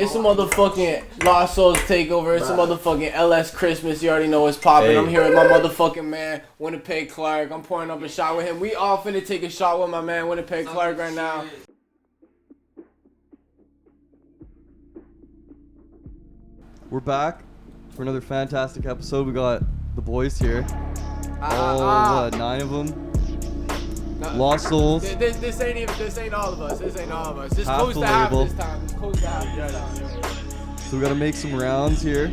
It's a motherfucking Lost Souls takeover. It's a motherfucking LS Christmas. You already know what's popping. I'm here with my motherfucking man, Winnipeg Clark. I'm pouring up a shot with him. We all finna take a shot with my man, Winnipeg Clark, right now. We're back for another fantastic episode. We got the boys here. What, 9 of them? Lost Souls. This ain't all of us. This ain't all of us. This Half close the to half label. this time. It's close to half this time. So we gotta make some rounds here.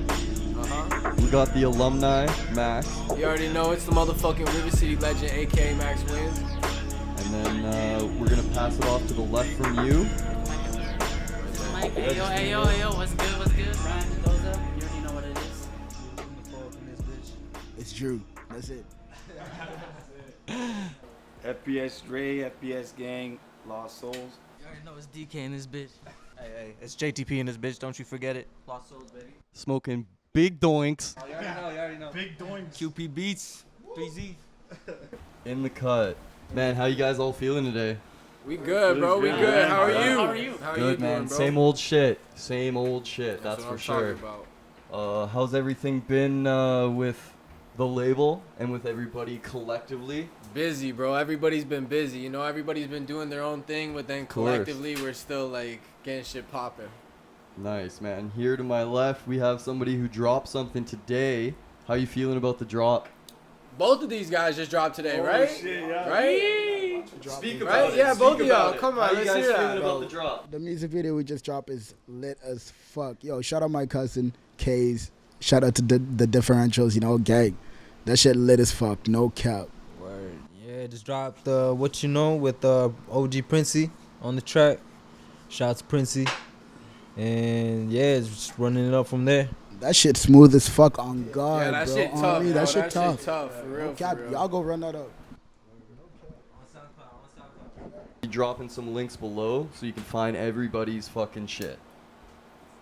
We got the alumni, Max. You already know it's the motherfucking River City legend, aka Max Wins. And then we're gonna pass it off to the left from you. Hey yo, what's good? Brian Mendoza, you already know what it is. It's Drew. That's it. FPSDRE, FPS Gang, Lost Souls. You already know it's DK in this bitch. Hey, it's JTP in this bitch, don't you forget it. Lost Souls, baby. Smoking big doinks. Oh, you already know. Big doinks. QP Beats, 3Z. In the cut. Man, how you guys all feeling today? We good, bro. We good. How are you? How are you? How Good, you doing, man. bro? Same old shit. Same old shit. That's what for I'm sure. talking about. How's everything been with the label and with everybody collectively? Busy, bro. Everybody's been busy. You know, everybody's been doing their own thing, but then collectively we're still like getting shit popping. Nice, man. Here to my left, we have somebody who dropped something today. How you feeling about the drop? Both of these guys just dropped today, right? Shit, yeah. Right? Speak Right? Yeah, both of y'all. Come on, How you let's guys hear feeling that. about the drop? The music video we just dropped is lit as fuck. Yo, shout out my cousin, Kays. Shout out to the differentials, you know, gang. That shit lit as fuck, no cap. Word. Yeah, just dropped What You Know with OG Princey on the track. Shouts Princey. And yeah, it's just running it up from there. That shit smooth as fuck on God, Yeah, that bro. shit On tough, me, bro. that shit tough. For real, No cap. for real. Y'all go run that up. Be dropping some links below so you can find everybody's fucking shit.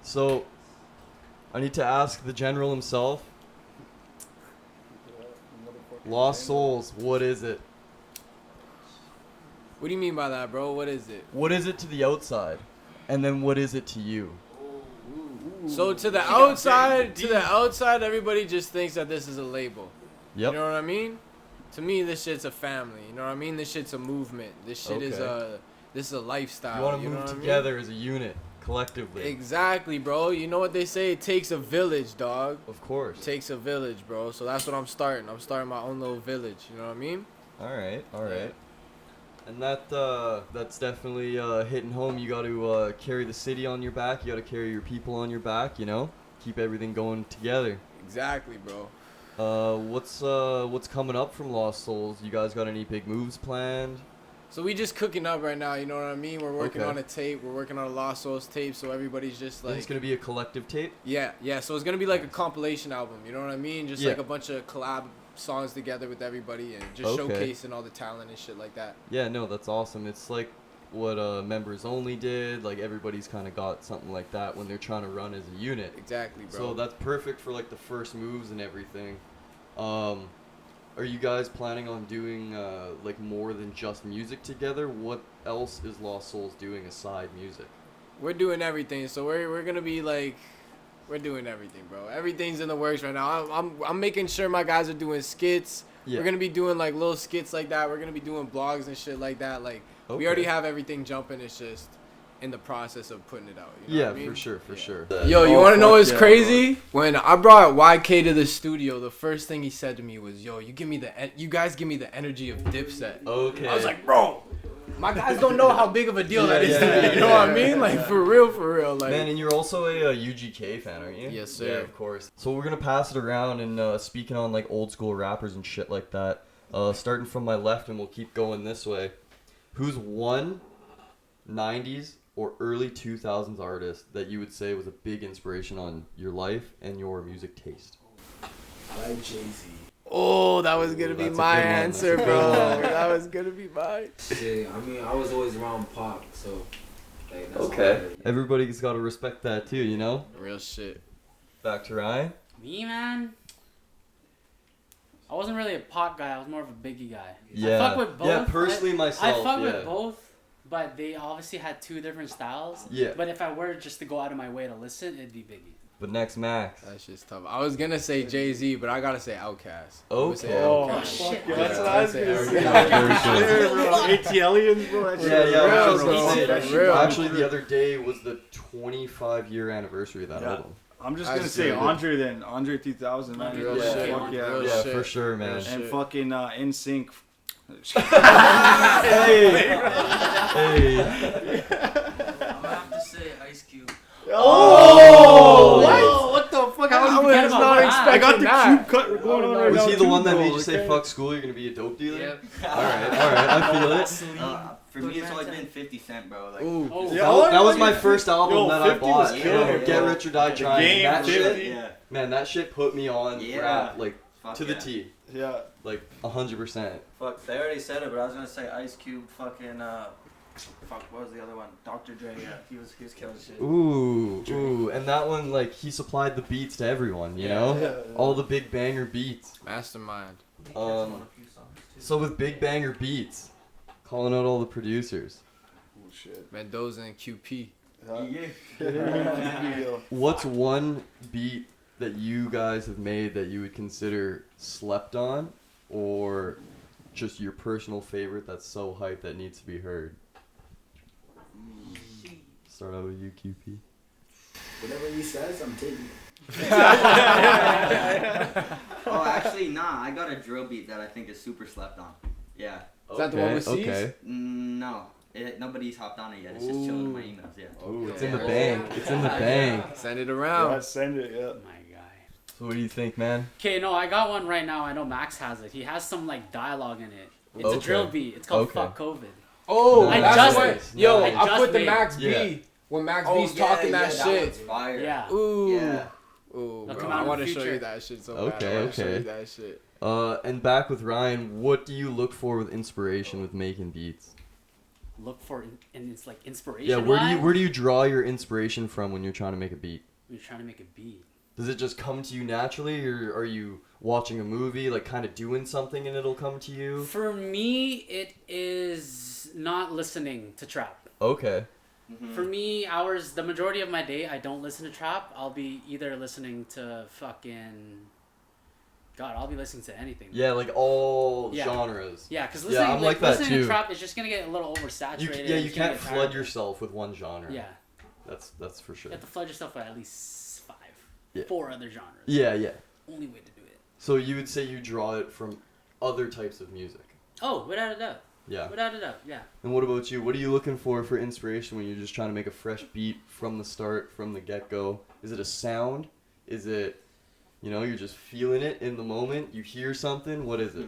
So, I need to ask the general himself. Lost Souls, what is it? What do you mean by that, bro? What is it? What is it to the outside? And then what is it to you? So to the outside, everybody just thinks that this is a label. Yep. You know what I mean? To me, this shit's a family. You know what I mean? This shit's a movement. This shit is a lifestyle. You want to know move what I mean? together as a unit, collectively. Exactly, bro. You know what they say? It takes a village, dog. Of course. It takes a village, bro. So that's what I'm starting. I'm starting my own little village. You know what I mean? All right. And that's definitely hitting home. You got to carry the city on your back. You got to carry your people on your back. You know, keep everything going together. Exactly, bro. What's coming up from Lost Souls? You guys got any big moves planned? So we just cooking up right now. You know what I mean? We're working Okay. on a tape. We're working on a Lost Souls tape. So everybody's just like, It's gonna be a collective tape. yeah. So it's gonna be like a compilation album. You know what I mean? Just Yeah. like a bunch of collab songs together with everybody and just Okay. showcasing all the talent and shit like that. Yeah, no, that's awesome. It's like what Members Only did. Like everybody's kind of got something like that when they're trying to run as a unit. Exactly, bro. So that's perfect for like the first moves and everything. Are you guys planning on doing like more than just music together? What else is Lost Souls doing aside music? We're doing everything. So we're gonna be like, we're doing everything, bro. Everything's in the works right now. I'm making sure my guys are doing skits. Yeah. We're gonna be doing like little skits like that. We're gonna be doing blogs and shit like that. Like Okay. we already have everything jumping. It's just in the process of putting it out. You know Yeah, what I mean? for sure. Yo, you want to know what's crazy? When I brought YK to the studio, the first thing he said to me was, "Yo, you guys give me the energy of Dipset." Okay. I was like, "Bro, my guys don't know how big of a deal that is Yeah, to me." yeah, You know yeah, what I mean? Like for real. Like, Man, and you're also a UGK fan, aren't you? Yes, sir. Yeah, of course. So we're gonna pass it around and speaking on like old school rappers and shit like that. Starting from my left, and we'll keep going this way. Who's one 90s or early 2000s artist that you would say was a big inspiration on your life and your music taste? Like Jay-Z. oh, that was gonna be That's a my good one. answer, That's a bro. good one. That was gonna be mine. Shit, I mean, I was always around pop, so like, that's Okay. Everybody's got to respect that too, you know? Real shit. Back to Ryan. Me, man. I wasn't really a pop guy. I was more of a Biggie guy. Yeah. I fuck with both. Yeah, personally myself, I fuck yeah. with both, but they obviously had two different styles. Yeah. But if I were just to go out of my way to listen, it'd be Biggie. But next, Max. That shit's tough. I was gonna say Jay-Z, but I gotta say Outkast. Okay. Shit. Yeah, that's what I was gonna say. ATLians, bro. That shit Yeah, was yeah. real, Actually, bro. Real. That shit- Real. Actually, the other day was the 25-year anniversary of that Yeah. album. I'm just That's gonna say good. Andre then. Andre 2000, man. Real Yeah. shit. Fuck yeah. Real Yeah, shit. for sure, man. Real And shit. fucking NSYNC. Hey. I'm gonna have to say Ice Cube. Oh! What the fuck? I I was was not that. expecting I got the that. cube cut going on right Was now. he the too, one that bro, made you say okay? fuck school, you're gonna be a dope dealer? Yep. Alright, I feel it. For me, it's always been 50 Cent, bro. Like, Ooh. Oh, Yeah, That was my first album Yo, that I 50 bought. was killing it, Get bro. Rich or Die Trying. Game, That 50. shit, yeah. man, that shit put me on Yeah. rap, like, Fuck to the yeah. T. Yeah. Like, 100%. Fuck, they already said it, but I was gonna say Ice Cube, fucking, fuck, what was the other one? Dr. Dre, yeah, he was killing shit. Ooh. And that one, like, he supplied the beats to everyone, you know? Yeah. All the big banger beats. Mastermind. So with big banger beats, calling out all the producers. Oh, shit. Mendoza and QP. Yeah. What's one beat that you guys have made that you would consider slept on, or just your personal favorite that's so hyped that needs to be heard? Start out with you, QP. Whatever he says, I'm taking it. Oh, actually, nah. I got a drill beat that I think is super slept on. Yeah. Is that the one with C's? Okay. No. Nobody's hopped on it yet. It's just chilling in my emails, yeah. Ooh, it's in the bank. It's in the bank. Send it Yeah, around. send it, yeah. My guy. So what do you think, man? Okay, no, I got one right now. I know Max has it. He has some like dialogue in it. It's a Okay. drill beat. It's called Okay. Fuck COVID. Oh, I that's just- what. Yo, I I just put the made- Max Yeah. B. When Max Oh, B's talking that That shit. one's fire. Yeah. Ooh. Yeah. Ooh, It'll bro. come out I in want the to show future. you that shit so Okay, bad. I wanna show okay. you that shit. And back with Ryan, what do you look for with inspiration with making beats? Look for and it's like inspiration. Yeah, where do you draw your inspiration from when you're trying to make a beat? You're trying to make a beat. Does it just come to you naturally, or are you watching a movie, like kind of doing something and it'll come to you? For me, it is not listening to trap. Okay. For me, the majority of my day, I don't listen to trap. I'll be either listening to fucking. God, I'll be listening to anything. Yeah, like all Yeah. genres. Yeah, because Yeah, listening, I'm like that listening too. to trap is just gonna get a little oversaturated. You It's can't gonna get flood tired. yourself with one genre. Yeah, That's for sure. you have to flood yourself with at least Yeah. 4 other genres. Yeah. Only way to do it. So you would say you draw it from other types of music. Oh, without a doubt. Yeah. Without a doubt, yeah. And what about you? What are you looking for inspiration when you're just trying to make a fresh beat from the start, from the get-go? Is it a sound? Is it, you're just feeling it in the moment? You hear something? What is it?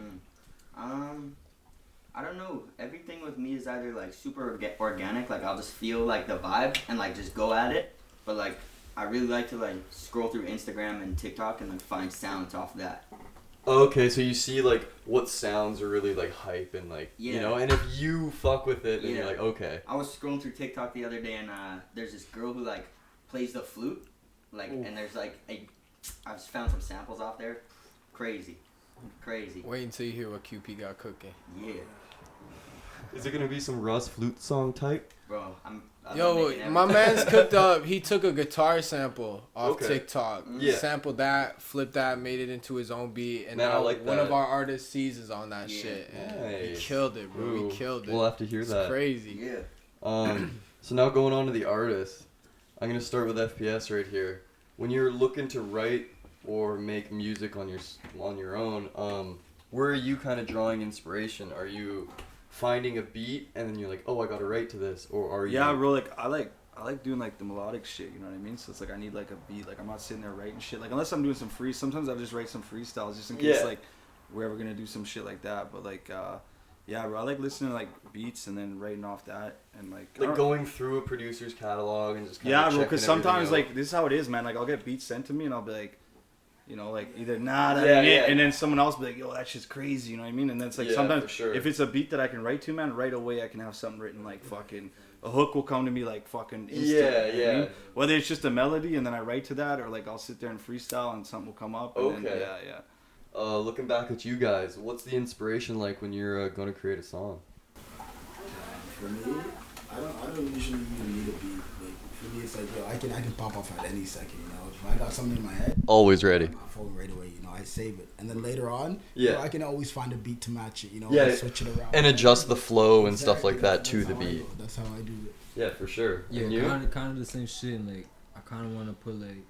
I don't know. Everything with me is either like super organic, like I'll just feel like the vibe and like just go at it. But like I really like to like scroll through Instagram and TikTok and like find sounds off that. Okay, so you see like what sounds are really like hype and like, Yeah. and if you fuck with it, then you're Yeah. like, okay. I was scrolling through TikTok the other day and there's this girl who like plays the flute, like, and there's like I just found some samples off there. Crazy. Wait until you hear what QP got cooking. Yeah, Is it gonna be some Russ flute song type? bro. I love Yo, making my everything. man's cooked up. He took a guitar sample off Okay. TikTok, Yeah. sampled that, flipped that, made it into his own beat, and Man, I now like one that. of our artists sees is on that Yeah. shit. And he Nice. killed it, bro. Ooh, He killed it. We'll have to hear It's that. crazy. Yeah. So now going on to the artist, I'm gonna start with FPS right here. When you're looking to write or make music on your own, where are you kind of drawing inspiration? Are you finding a beat and then you're like, oh, I gotta write to this, or are you? Yeah, bro. Like I like doing like the melodic shit. You know what I mean? So it's like I need like a beat. Like I'm not sitting there writing shit. Like unless I'm doing some free. Sometimes I'll just write some freestyles just in case Yeah. like we're ever gonna do some shit like that. But like yeah, bro. I like listening to like beats and then writing off that and like. I Like don't- going through a producer's catalog and just kind Yeah, of bro. Because sometimes everything like this is how it is, man. Like I'll get beats sent to me and I'll be like. Like either that Yeah, ain't yeah. it, and then someone else be like, yo, that shit's crazy, you know what I mean? And then it's like Yeah, sometimes for sure. if it's a beat that I can write to, man, right away I can have something written like fucking a hook will come to me like fucking instant. Yeah, you know what I yeah. mean? Whether it's just a melody and then I write to that, or like I'll sit there and freestyle and something will come up. And Okay. Then, yeah. Looking back at you guys, what's the inspiration like when you're gonna create a song? For me, I don't usually even need a beat. Like for me, it's like yo, I can pop off at any second. You know, if I got something in my head, Always ready. my phone right away. You know, I save it, and then later on, Yeah. you know, I can always find a beat to match it. You know, Yeah, and switch it around and adjust the flow and stuff like that to the That's how I beat. go. That's how I do it. Yeah, for sure. Yeah, And you? kind of the same shit. Like I kind of want to put like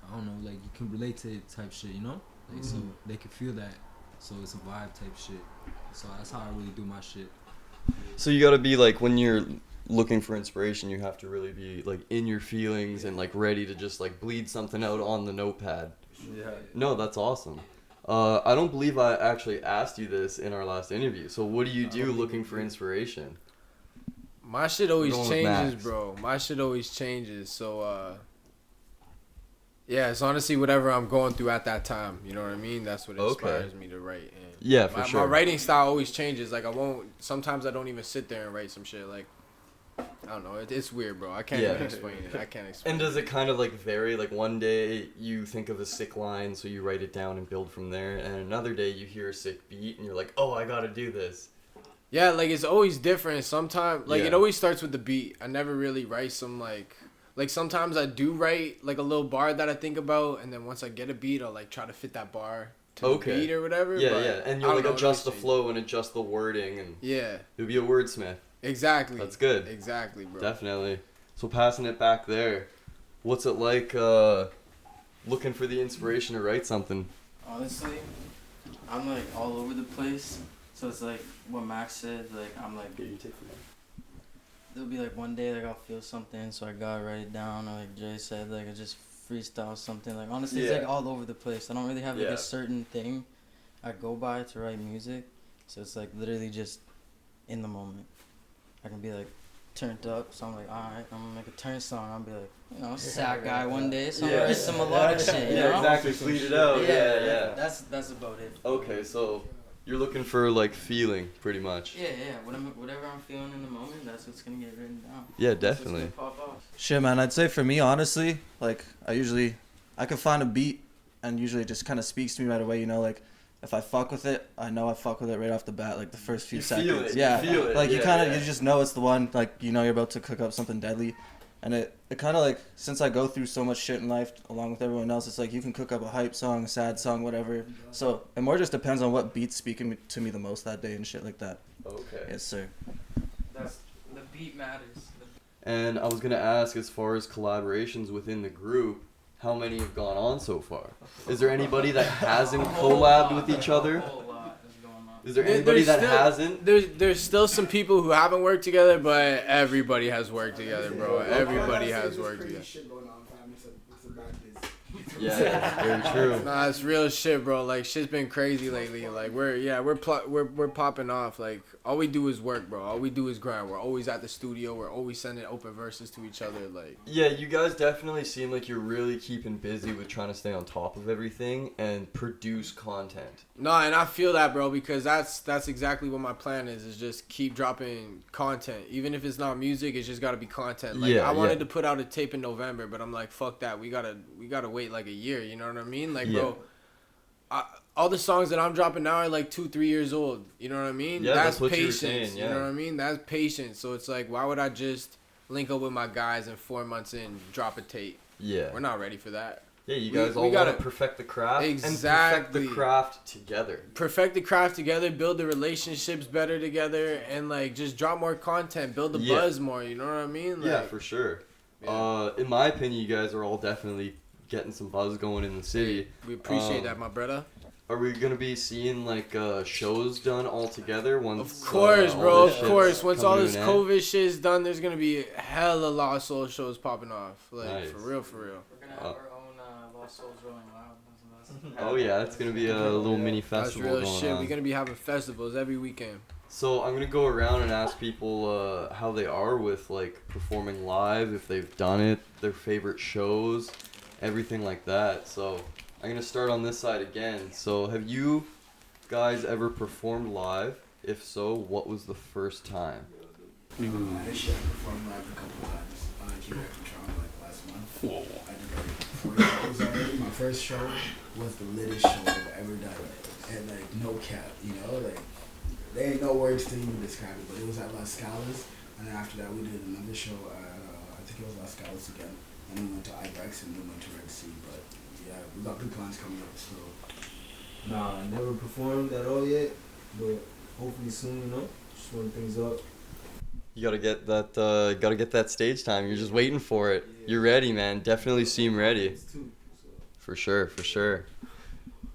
I don't know, like you can relate to it type shit, you know, like so they can feel that. So it's a vibe type shit. So that's how I really do my shit. So you gotta be like, when you're looking for inspiration, you have to really be like in your feelings and like ready to just like bleed something out on the notepad. Yeah. No, that's awesome. I don't believe I actually asked you this in our last interview. So what do you do looking for inspiration? My shit always Going with changes, Max. bro. My shit always changes. So, yeah, it's honestly whatever I'm going through at that time. You know what I mean? That's what inspires me to write. And Yeah, for my sure. writing style always changes. Like, sometimes I don't even sit there and write some shit. Like, I don't know. It's weird, bro. I can't Yeah. even explain it. I can't explain And does it kind of like vary? Like one day you think of a sick line, so you write it down and build from there. And another day you hear a sick beat and you're like, oh, I gotta do this. Yeah, like it's always different. Sometimes, like Yeah. it always starts with the beat. I never really write some like sometimes I do write like a little bar that I think about, and then once I get a beat, I'll like try to fit that bar to Okay. the beat or whatever. Yeah, but yeah. And I you'll don't like know, it adjust the always flow and adjust the wording, and Yeah, you'll be a wordsmith. exactly. That's good. Exactly, bro. Definitely. So passing it back there, what's it like looking for the inspiration to write something? Honestly, I'm like all over the place. So it's like what Max said. Like I'm like, there'll be like one day like I'll feel something, so I gotta write it down. Or like Jay said, like I just freestyle something. Like honestly, it's Yeah. like all over the place. I don't really have like Yeah. a certain thing I go by to write music. So it's like literally just in the moment. I can be like turned up, so I'm like, alright, I'm gonna make a turn song. I'll be like, you know, sad guy one day, so I'm gonna write some melodic shit, you know? exactly. Fleet it out. Yeah. That's about it. Okay, so you're looking for like feeling, pretty much. Yeah. Whatever I'm feeling in the moment, that's what's gonna get written down. Yeah, That's what's definitely. gonna pop off. Shit, man, I'd say for me, honestly, like, I can find a beat and usually it just kind of speaks to me right away, you know, like, if I fuck with it, I know I fuck with it right off the bat, like, the first few You seconds. feel it, you yeah, feel it, like, you yeah, kind of, yeah. you just know it's the one, like, you know you're about to cook up something deadly. And it kind of, like, since I go through so much shit in life, along with everyone else, it's like, you can cook up a hype song, a sad song, whatever. So, it more just depends on what beat's speaking to me the most that day and shit like that. Okay. Yes, sir. That's the beat matters. And I was gonna ask, as far as collaborations within the group, how many have gone on so far? Is there anybody that hasn't collabed with each other? A whole lot is going on. Is there anybody that still, hasn't? There's still some people who haven't worked together, but everybody has worked together, bro. Everybody has worked together. Shit going on, fam. It's a bad biz. Yeah, very true. Nah, it's real shit, bro. Like shit's been crazy lately. Like we're popping off. Like all we do is work, bro. All we do is grind. We're always at the studio. We're always sending open verses to each other. Like Yeah, you guys definitely seem like you're really keeping busy with trying to stay on top of everything and produce content. nah, and I feel that, bro, because that's exactly what my plan is just keep dropping content. Even if it's not music, it's just gotta be content. Like Yeah, I wanted yeah. to put out a tape in November, but I'm like, fuck that. We gotta wait like a year. You know what I mean? Like, Yeah. bro. All the songs that I'm dropping now are like 2-3 years old. You know what I mean? Yeah, that's what you were patience. saying, yeah. You know what I mean? That's patience. So it's like, why would I just link up with my guys and 4 months in drop a tape? Yeah. We're not ready for that. Yeah, you We- guys we all gotta- want to perfect the craft and perfect Exactly. the craft together. Perfect the craft together, build the relationships better together, and like just drop more content, build the Yeah. buzz more. You know what I mean? Like, Yeah, for sure. Yeah. In my opinion, you guys are all definitely getting some buzz going in the city. we appreciate that, my brother. Are we gonna be seeing like shows done all together once? Of course, all bro. this Of shit's course. Once all coming this to an end? COVID shit is done, there's gonna be hella Lost Soul shows popping off. Like Nice. for real. We're gonna have our own Lost Souls Rolling Loud. That's Oh yeah, it's gonna be a little mini That's festival real going shit. on. We're gonna be having festivals every weekend. So I'm gonna go around and ask people how they are with like performing live, if they've done it, their favorite shows, everything like that. So I'm gonna start on this side again. So have you guys ever performed live? If so, what was the first time? Actually, I performed live a couple times. Here at Toronto, like last month. I did like 4 shows already. My first show was the littest show I've ever done, and like no cap, you know, like there ain't no words to even describe it. But it was at Las Scalas And then after that, we did another show at, I think it was Las Scouts again. And then we went to Ibex and then went to Red Sea. But yeah, we got big plans coming up. So. Nah, I never performed at all yet, but hopefully soon, you know, just warm things up. You gotta get that stage time. You're just waiting for it. You're ready, man. Definitely seem ready. For sure.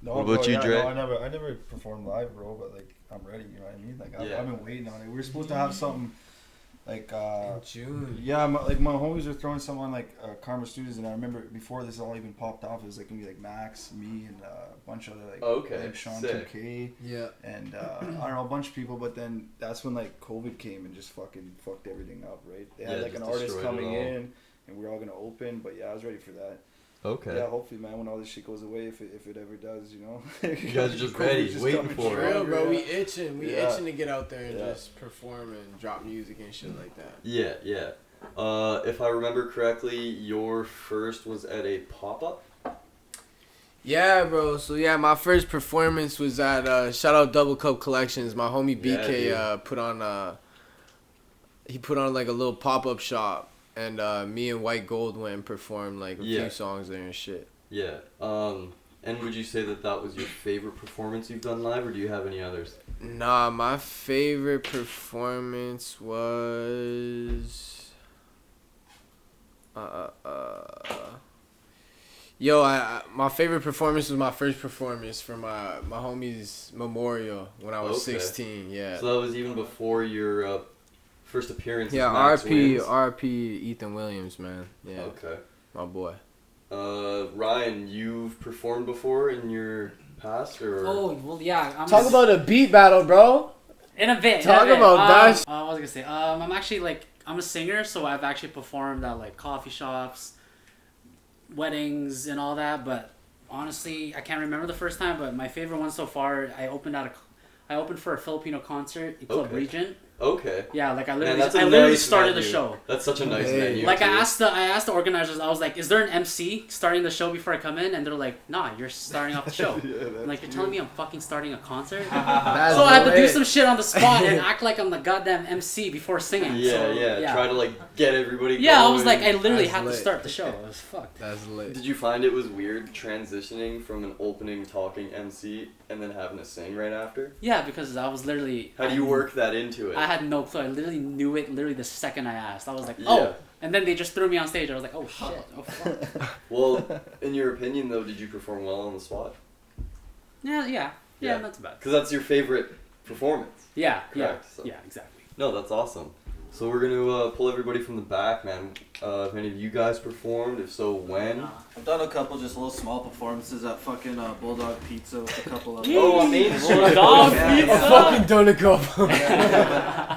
No, What about you, Dre? No, I never performed live, bro. But like, I'm ready. You know what I mean? Like, Yeah. I've been waiting on it. We were supposed to have something, like In June. yeah, my homies were throwing something on like Karma Studios, and I remember before this all even popped off, it was like gonna be like Max, me, and a bunch of other like like Sean sick. 2K, Yeah. and I don't know, a bunch of people. But then that's when like COVID came and just fucking fucked everything up, right? They had Yeah, like an just artist destroyed it coming all. in, and we were all gonna open. But yeah, I was ready for that. Okay. Yeah, hopefully, man, when all this shit goes away, if it ever does, you know. You guys are just ready, waiting for For it. real, bro. We itching. We Yeah. itching to get out there and Yeah. just perform and drop music and shit like that. Yeah. If I remember correctly, your first was at a pop-up? Yeah, bro. So yeah, my first performance was at shout out Double Cup Collections. My homie BK dude. put on he put on like a little pop-up shop, and me and White Gold went and performed like a few songs there and shit. Yeah. And would you say that was your favorite performance you've done live, or do you have any others? Nah, my favorite performance was my favorite performance was my first performance for my homie's memorial when I was 16. Yeah. So that was even before your first appearance. Yeah, as Max Wins? RP Ethan Williams, man. Yeah. Okay. My boy. Ryan, you've performed before in your past, or? Oh, well, yeah. Talk about a beat battle, bro. In a bit. Talk about that. What was I gonna say? I'm actually like, I'm a singer, so I've actually performed at like coffee shops, weddings, and all that. But honestly, I can't remember the first time. But my favorite one so far, I opened for a Filipino concert at Club Regent. Okay. Yeah, like I Man, literally nice started venue. the show. That's such a nice venue. Like too. I asked the organizers, I was like, "Is there an MC starting the show before I come in?" And they're like, "Nah, you're starting off the show." I'm like, "You're telling me I'm fucking starting a concert?" So I had to do some shit on the spot and act like I'm the goddamn MC before singing. Yeah. Try to like get everybody. Yeah, going. I was like, I literally had to start the show. I was fucked. That's lit. Did you find it was weird transitioning from an opening talking MC and then having to sing right after? Yeah, because I was literally. How do you work that into it? I had no clue. I literally knew it the second I asked. I was like, oh. And then they just threw me on stage. I was like, oh shit. Oh fuck. Well, in your opinion though, did you perform well on the spot? Yeah, not too bad. Because that's your favorite performance. Yeah, Correct, yeah, so. yeah, exactly. No, that's awesome. So we're gonna pull everybody from the back, man. If any of you guys performed, if so, when? I've done a couple just little small performances at fucking Bulldog Pizza with a couple of. Oh, amazing! Bulldog Pizza. I fucking done a couple.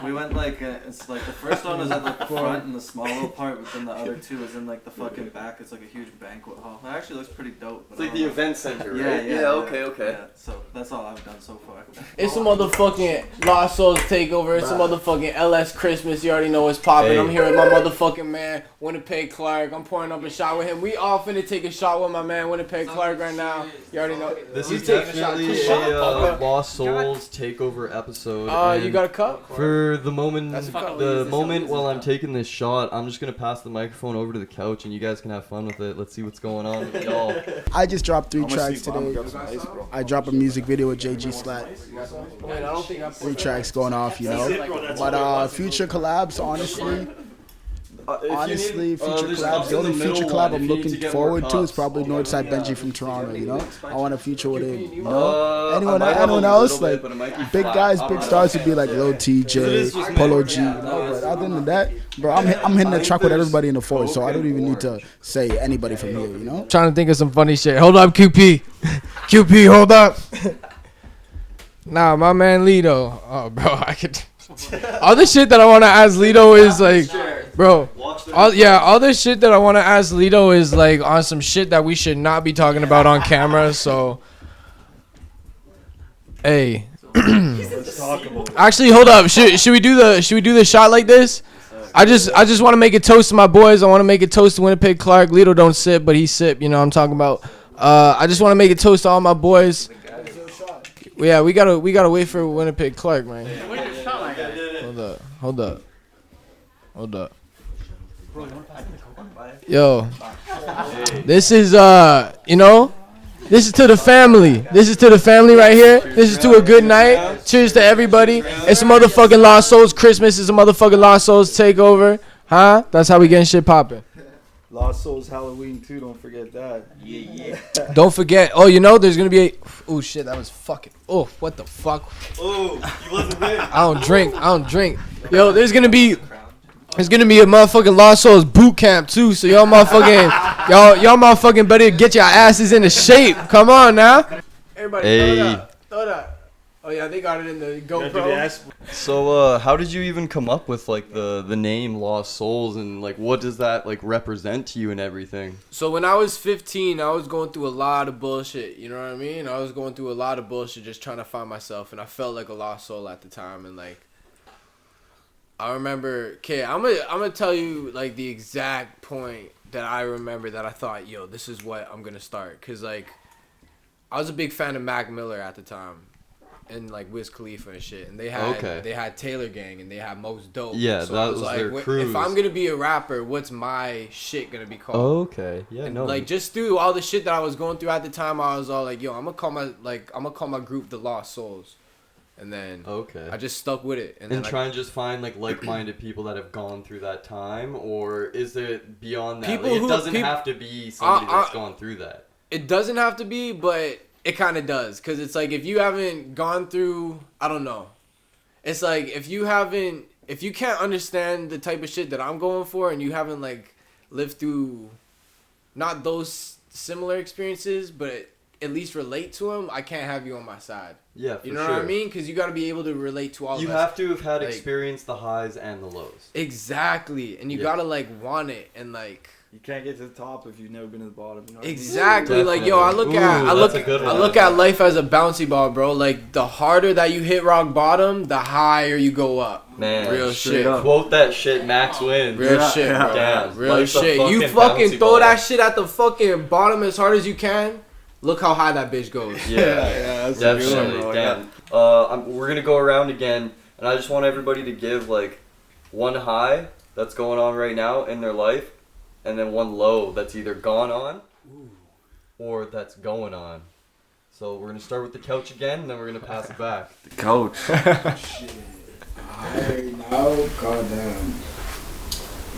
We went like it's like the first one was at the front in the small little part, but then the other two was in like the fucking back. It's like a huge banquet hall. It actually looks pretty dope. It's like the event center, right? Yeah. Okay. Yeah, so that's all I've done so far. It's a motherfucking Lost Souls takeover. It's a motherfucking LS Christmas. You already know what's popping. Hey. I'm here with my motherfucking man, Winnipeg Clark. I'm pouring up a shot with him. We all finna take a shot with my man, Winnipeg Clark, right now. You already know. This He's is taking a shot. definitely Shot. a Lost Souls takeover episode. You got a cup? For the moment, That's fucking while I'm taking this shot, I'm just gonna pass the microphone over to the couch, and you guys can have fun with it. Let's see what's going on with y'all. I just dropped 3 tracks today. I dropped a music video with JG Slat. Wait, I don't think I 3 tracks going off, you know. But future collabs, honestly, future collabs. The only future collab I'm looking forward to is probably Northside Benji from Toronto. You know, I want a future with him. You know, anyone else like big guys, big stars would be like Lil TJ, Polo G. You know, but other than that, bro, I'm hitting the track with everybody in the force, so I don't even need to say anybody from here. You know, trying to think of some funny shit. Hold up, QP. QP, hold up. Nah, my man LITO. Oh, bro, I could. All the shit that I want to ask LITO is like, bro. All this shit that I want to ask LITO is like on some shit that we should not be talking about on camera. So, hey. Actually, hold up. Should we do the shot like this? I just want to make a toast to my boys. I want to make a toast to Winnipeg Clark. LITO don't sip, but he sip. You know what I'm talking about. I just want to make a toast to all my boys. Yeah, we gotta wait for Winnipeg Clark, man. Hold up. Hold up. Yo, this is you know, this is to the family. This is to the family right here. This is to a good night. Cheers to everybody. It's a motherfucking Lost Souls Christmas. It's a motherfucking Lost Souls takeover. Huh? That's how we getting shit popping. Lost Souls Halloween too. Don't forget that. Yeah. Don't forget. Oh, you know, there's gonna be a. Oh shit, that was fucking. Oh, what the fuck? Oh, he wasn't there. I don't drink. Yo, there's gonna be a motherfucking Lost Souls boot camp too. So y'all motherfucking better get your asses into shape. Come on now. Everybody, throw that. Oh yeah, they got it in the GoPro. So how did you even come up with like the name Lost Souls, and like what does that like represent to you and everything? So when I was 15, I was going through a lot of bullshit. You know what I mean? I was going through a lot of bullshit, just trying to find myself, and I felt like a lost soul at the time. And like, I remember, okay, I'm gonna tell you like the exact point that I remember that I thought, yo, this is what I'm gonna start, cause like, I was a big fan of Mac Miller at the time. And like Wiz Khalifa and shit, and they had Taylor Gang, and they had Most Dope. Yeah, so that was like, their cruise. If I'm gonna be a rapper, what's my shit gonna be called? Okay, yeah, and no. Like just through all the shit that I was going through at the time, I was all like, yo, I'm gonna call my group the Lost Souls, and then I just stuck with it. And try and just find like-minded people that have gone through that time, or is it beyond that? It doesn't have to be somebody that's gone through that. It doesn't have to be, but it kind of does, because it's like if you haven't gone through, I don't know. It's like if you can't understand the type of shit that I'm going for, and you haven't like lived through not those similar experiences, but at least relate to them, I can't have you on my side. Yeah, you know what I mean? Because you got to be able to relate to all. You have to have had experienced the highs and the lows. Exactly, and you gotta like want it, and like. You can't get to the top if you've never been to the bottom. You know Exactly. Like, yo, I look at life as a bouncy ball, bro. Like, the harder that you hit rock bottom, the higher you go up. Man, real shit. Quote that shit, Max wins. Real shit, bro. Damn. Real shit. You fucking throw that shit at the fucking bottom as hard as you can. Look how high that bitch goes. Yeah, that's definitely. Damn. We're gonna go around again, and I just want everybody to give like one high that's going on right now in their life, and then one low that's either gone on or that's going on. So we're going to start with the couch again, and then we're going to pass it back. The couch. Shit. Goddamn.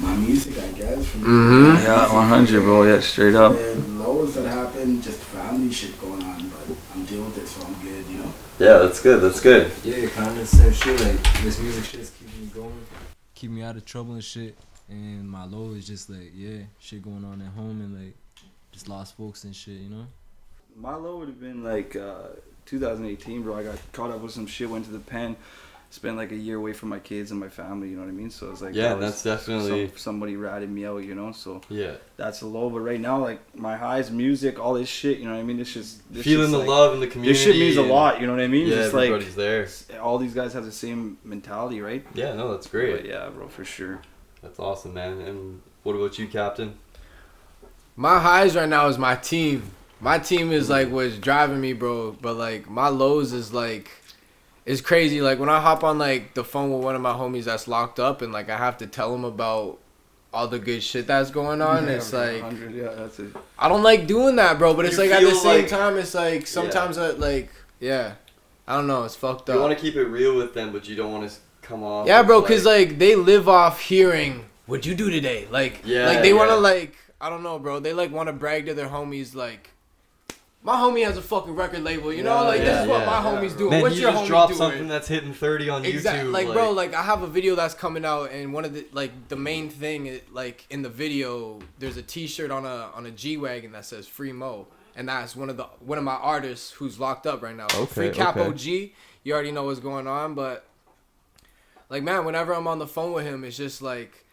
My music, I guess. Yeah, 100, bro. Yeah, straight up. And lows that happen, just family shit going on, but I'm dealing with it, so I'm good, you know? Yeah, that's good. That's good. Yeah, kind of the same shit. Like, this music shit's keeping me going. Keep me out of trouble and shit. And my low is just like, shit going on at home and like just lost folks and shit, you know? My low would have been like 2018, bro. I got caught up with some shit, went to the pen, spent like a year away from my kids and my family, you know what I mean? So it's like, that's definitely somebody ratted me out, you know? So yeah, that's a low. But right now, like my highs, music, all this shit, you know what I mean? This feeling the love in the community. This shit means a lot, you know what I mean? Yeah, just everybody's there. All these guys have the same mentality, right? Yeah, no, that's great. But yeah, bro, for sure. That's awesome, man. And what about you, Captain? My highs right now is my team. My team is like what's driving me, bro. But like my lows is like, it's crazy. Like when I hop on like the phone with one of my homies that's locked up, and like I have to tell him about all the good shit that's going on. It's like, that's it. I don't like doing that, bro. But it's like at the same time, it's like sometimes I don't know. It's fucked up. You want to keep it real with them, but you don't want to come off. Yeah, bro, because like they live off hearing what'd you do today. Like they want to like, I don't know, bro. They like want to brag to their homies like, my homie has a fucking record label, you know? Like this is what my homie's doing. Man, What's your homie doing? You just dropped something that's hitting 30 on YouTube. Like, bro, like I have a video that's coming out, and one of the like the main thing like in the video, there's a T-shirt on a G-Wagon that says Free Mo, and that's one of my artists who's locked up right now. Free Capo G. You already know what's going on, but like, man, whenever I'm on the phone with him, it's just like,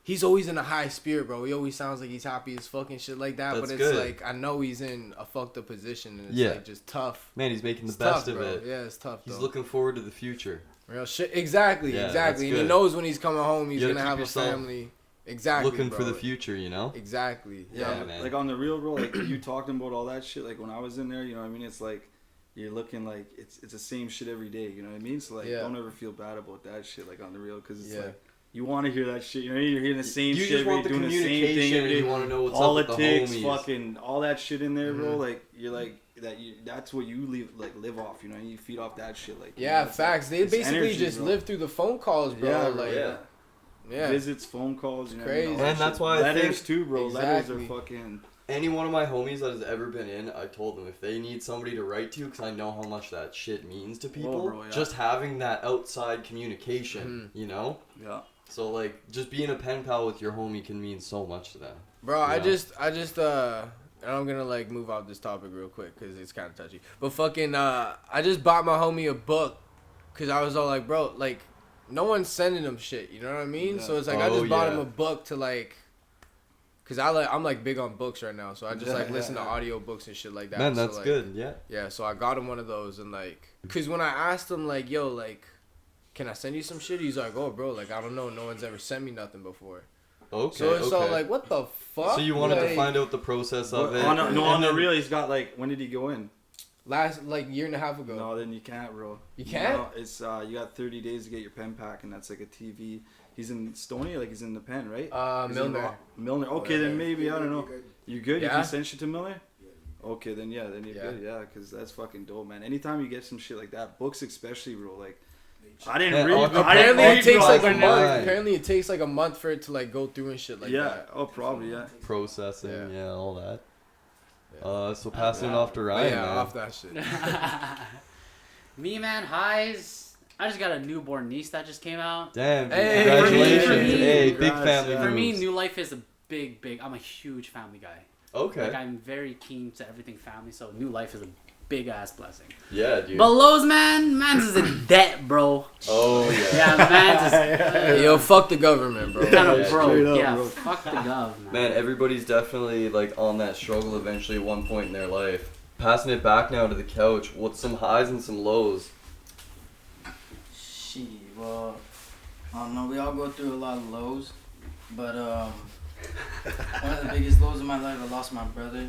he's always in a high spirit, bro. He always sounds like he's happy as fucking shit like that. That's but it's good. Like, I know he's in a fucked up position, and it's like just tough. Man, he's making the it's best tough, of it. Yeah, it's tough. He's looking forward to the future. Real shit. Exactly. And he knows when he's coming home, he's gonna have a family. Exactly. Looking for the future, you know. Exactly. Yeah, man. Like on the real, bro. Like you talking about all that shit. Like when I was in there, you know what I mean? It's like, you're looking like it's the same shit every day, you know what I mean? So like, don't ever feel bad about that shit, like on the real, because it's like, You want to hear that shit. You're hearing the same shit. You just want the doing the same thing communication every day. and you want to know what's Politics, up with the homies. fucking all that shit in there, bro. Like you're like that. That's what you live off. You know, you feed off that shit. Like yeah, you know, facts. They basically energy, just bro. live through the phone calls, bro. Yeah, like, yeah. Visits, phone calls, you know, crazy. all that And that's shit. why I letters think- too, bro. Exactly. Letters are fucking. Any one of my homies that has ever been in, I told them if they need somebody to write to, because I know how much that shit means to people. bro, yeah. Just having that outside communication, you know. Yeah. So like, just being a pen pal with your homie can mean so much to them. Bro, Yeah. I just, and I'm gonna like move off this topic real quick because it's kind of touchy. But fucking, I just bought my homie a book because I was all like, bro, like, no one's sending him shit. You know what I mean? Yeah. So it's like I just bought him a book to like, cause I'm like big on books right now. So I just like listen to audio books and shit like that. Man, So, that's like, good. Yeah. Yeah, so I got him one of those and like, cause when I asked him like, yo, like, can I send you some shit? He's like, oh, bro, like I don't know, no one's ever sent me nothing before. Okay. So it's all like, what the fuck? So you wanted like, to find out the process of it? On the real, he's got like. When did he go in? last like year and a half ago. No, then you can't, bro. You can't? No, it's you got 30 days to get your pen pack, and that's like a TV. He's in Stony, like he's in the pen, right? He's in Milner. Milner. Okay, then maybe I don't know. You good? You Yeah? can send shit to Milner. Okay, then yeah, then you're good. Yeah, because that's fucking dope, man. Anytime you get some shit like that, books especially, bro. Like, I didn't read. Apparently it takes like a bro. month. Apparently it takes like a month for it to like go through and shit like yeah. that. Oh, probably yeah. Processing, Yeah. all that. So passing it off to Ryan, Yeah, man. off that shit. Me, man, highs. I just got a newborn niece that just came out. Damn, Hey, congratulations. for me. Hey, big Congrats, family yeah. For me, moves. New Life is a big. I'm a huge family guy. Okay. Like I'm very keen to everything family, so New Life is a big ass blessing. Yeah, dude. But Lowe's, man's is in debt, bro. Oh, yeah. Yeah, man's is Yo, fuck the government, bro. kind of Yeah, broke. straight up, Yeah, bro. fuck the gov, man. Man, everybody's definitely like on that struggle eventually at one point in their life. Passing it back now to the couch. What's some highs and some lows? Shit, well, I don't know. We all go through a lot of lows, but one of the biggest lows in my life, I lost my brother.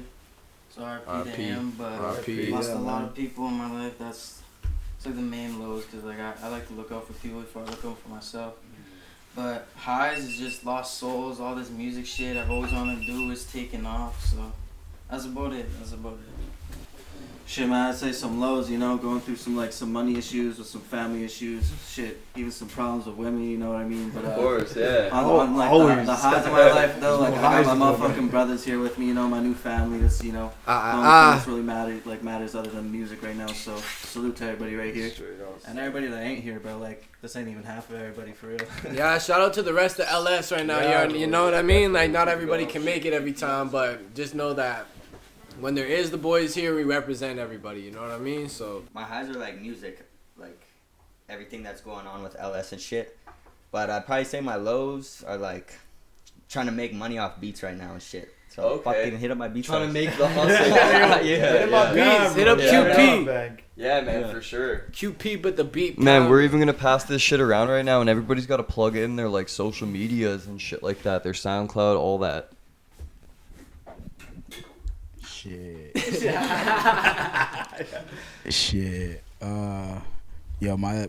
So RP to him, but RP. lost a lot of people in my life. It's like the main lows, because like I like to look out for people before I look out for myself. But highs is just lost souls. All this music shit I've always wanted to do is taking off. So that's about it. Shit, man, I'd say some lows, you know, going through some money issues with some family issues, shit, even some problems with women, you know what I mean? But Of course, yeah. on like always. the highs of my life, though, like I got my Highs, bro. motherfucking brothers here with me, you know, my new family. That's, you know, the only thing that's really matters other than music right now. So salute to everybody right here, and everybody that ain't here, bro. Like this ain't even half of everybody for real. Yeah, shout out to the rest of LS right now. Yeah, you know what I mean? Like, not everybody can make it every time, but just know that when there is the boys here, we represent everybody. You know what I mean? So My highs are like music, like everything that's going on with LS and shit. But I'd probably say my lows are like trying to make money off beats right now and shit. So Okay. fucking hit up my beats. Trying to songs. make the hustle. Yeah, hit him up beats. Hit up Yeah. QP. Yeah, man, for sure. QP, but the beat. Man, pound. we're even gonna pass this shit around right now, and everybody's got to plug in their like social medias and shit like that, their SoundCloud, all that. Shit. Yo, my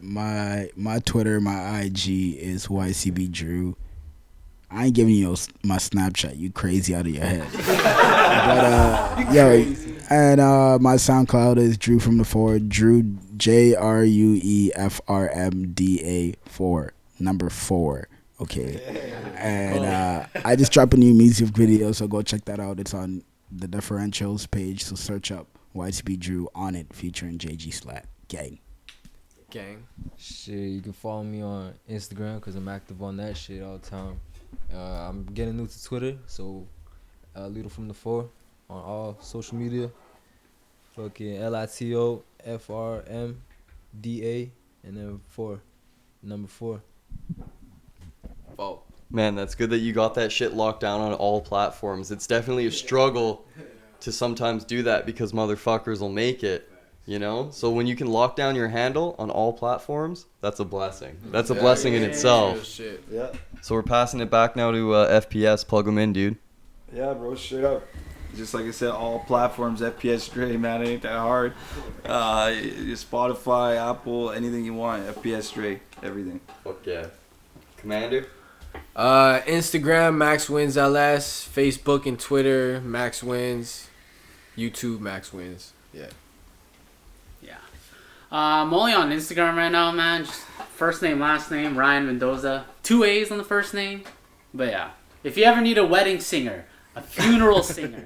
Twitter, my IG is YCBJRUE. I ain't giving you my Snapchat. You crazy out of your head. But yo, and my SoundCloud is Drew from the Four. Drew JRUEFRMDA 4 number 4. Okay. And I just dropped a new music video, so go check that out. It's on the differentials page. So search up YCBJRUE on it, featuring JG Slat. Gang. Shit, you can follow me on Instagram because I'm active on that shit all the time. I'm getting new to Twitter, so LITO from the 4 on all social media. Fucking LITO FRMDA and then 4, number 4. Oh. Man, that's good that you got that shit locked down on all platforms. It's definitely a struggle to sometimes do that because motherfuckers will make it, you know? So when you can lock down your handle on all platforms, that's a blessing. That's a blessing in itself. Shit. Yeah. So we're passing it back now to FPS. Plug them in, dude. Yeah, bro, straight up. Just like I said, all platforms, FPSDRE, man, it ain't that hard. Spotify, Apple, anything you want, FPSDRE, everything. Fuck yeah. Commander? Instagram Max Wins LS, Facebook and Twitter Max Wins, YouTube Max Wins. Yeah. I'm only on Instagram right now, man. Just first name, last name, Ryan Mendoza. 2 A's on the first name. But yeah, if you ever need a wedding singer, a funeral singer,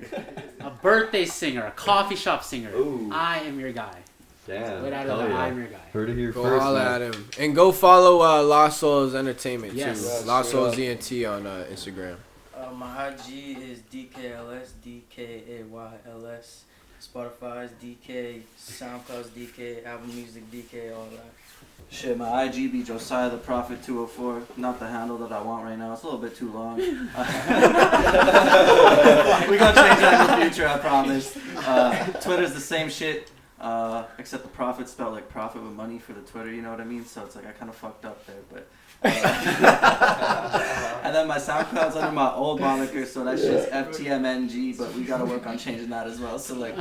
a birthday singer, a coffee shop singer, I am your guy. Damn. Right out of the I am your guy. Heard it here Go first. holla at him. And go follow Lost Souls Entertainment Yes. too. Lost Souls ENT on Instagram. My IG is DKLS, DKAYLS. Spotify's DK, SoundCloud's DK, Apple Music DK, all that. Shit, my IG be Josiah the Prophet 204. Not the handle that I want right now. It's a little bit too long. We're gonna change that in the future, I promise. Twitter's the same shit, except the Prophet spelled like profit with money for the Twitter. You know what I mean? So it's like I kind of fucked up there, but. And then my SoundCloud's under my old moniker, so that shit's FTMNG, but we gotta work on changing that as well. So like,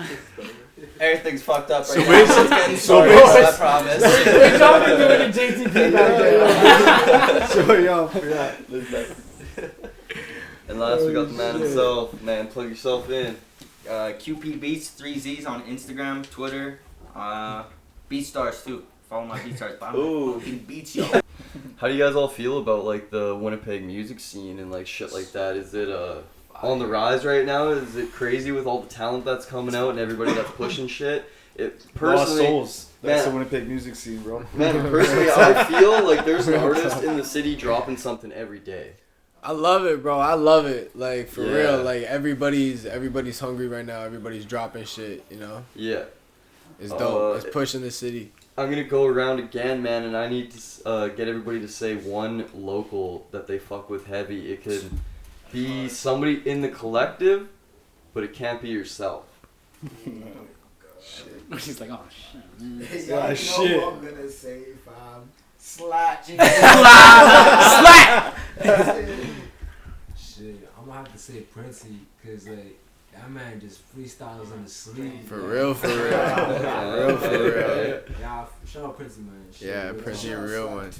everything's fucked up right now. It's getting sorted, I promise. Good job for doing a JTP back there. So yeah. And last we got the man himself. Man, plug yourself in. QP Beats, 3 Z's on Instagram, Twitter, BeatStars too. Follow my BeatStars. Ooh. Fucking beats, yo. How do you guys all feel about like the Winnipeg music scene and like shit like that? Is it on the rise right now? Is it crazy with all the talent that's coming out and everybody that's pushing shit? It personally, Lost Souls. That's man, the Winnipeg music scene, bro. Man, personally, I feel like there's an artist in the city dropping something every day. I love it, bro. I love it. Like for real. Like everybo's hungry right now. Everybody's dropping shit. You know. Yeah. It's dope. It's pushing the city. I'm gonna go around again, man, and I need to get everybody to say one local that they fuck with heavy. It could be somebody in the collective, but it can't be yourself. He's like, oh shit, man. Yeah, shit. I'm gonna say, fam. Slat. Shit, I'm gonna have to say Princey, cause like that man just freestyles on the sleeve. For real. Yeah, shout out Princey, man. Shit, Yeah, Princey, a real one.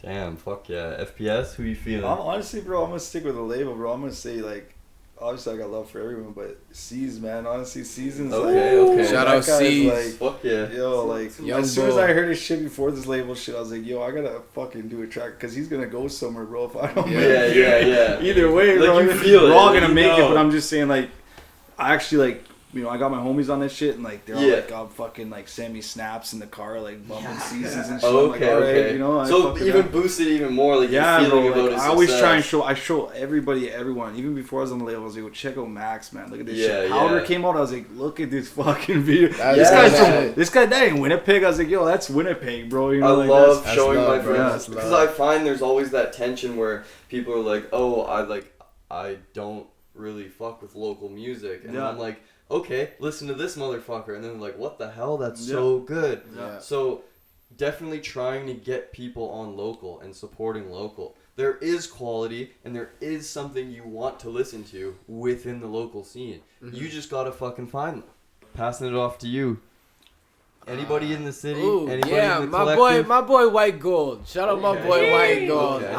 Damn, fuck yeah. FPS, who you feeling? Honestly, bro, I'm gonna stick with the label, bro. I'm gonna say like, obviously I got love for everyone, but C's, man. Honestly, Season's okay. Shout out C's. Like, fuck yeah. Yo, like Young as soon as bull. I heard his shit before this label shit, I was like, yo, I gotta fucking do a track because he's gonna go somewhere, bro. If I don't, Yeah. Either way, Like, bro, you feel we're it, all like, gonna you make it. know. But I'm just saying, like, I actually like. You know, I got my homies on this shit, and like they're all like, "I'm fucking like send me snaps in the car, like bumping Seasons and shit." I'm like, all right, you know, So even boost it even more, like yeah, you're feeling bro. about Like, his I always success. try and show everybody, everyone. Even before I was on the label, I was like, "Well, check out Max, man. Look at this shit." Powder came out. I was like, "Look at this fucking video. This guy that ain't Winnipeg." I was like, "Yo, that's Winnipeg, bro." You know, I like, love that's showing love, my bro. friends because I find there's always that tension where people are like, "Oh, I don't really fuck with local music," and I'm like, okay, listen to this motherfucker, and then they're like, what the hell, that's so good. So definitely trying to get people on local and supporting local. There is quality and there is something you want to listen to within the local scene. You just gotta fucking find them. Passing it off to you. Anybody in the city? Anybody in the collective? my boy White Gold. Shout out my boy White Gold. Okay.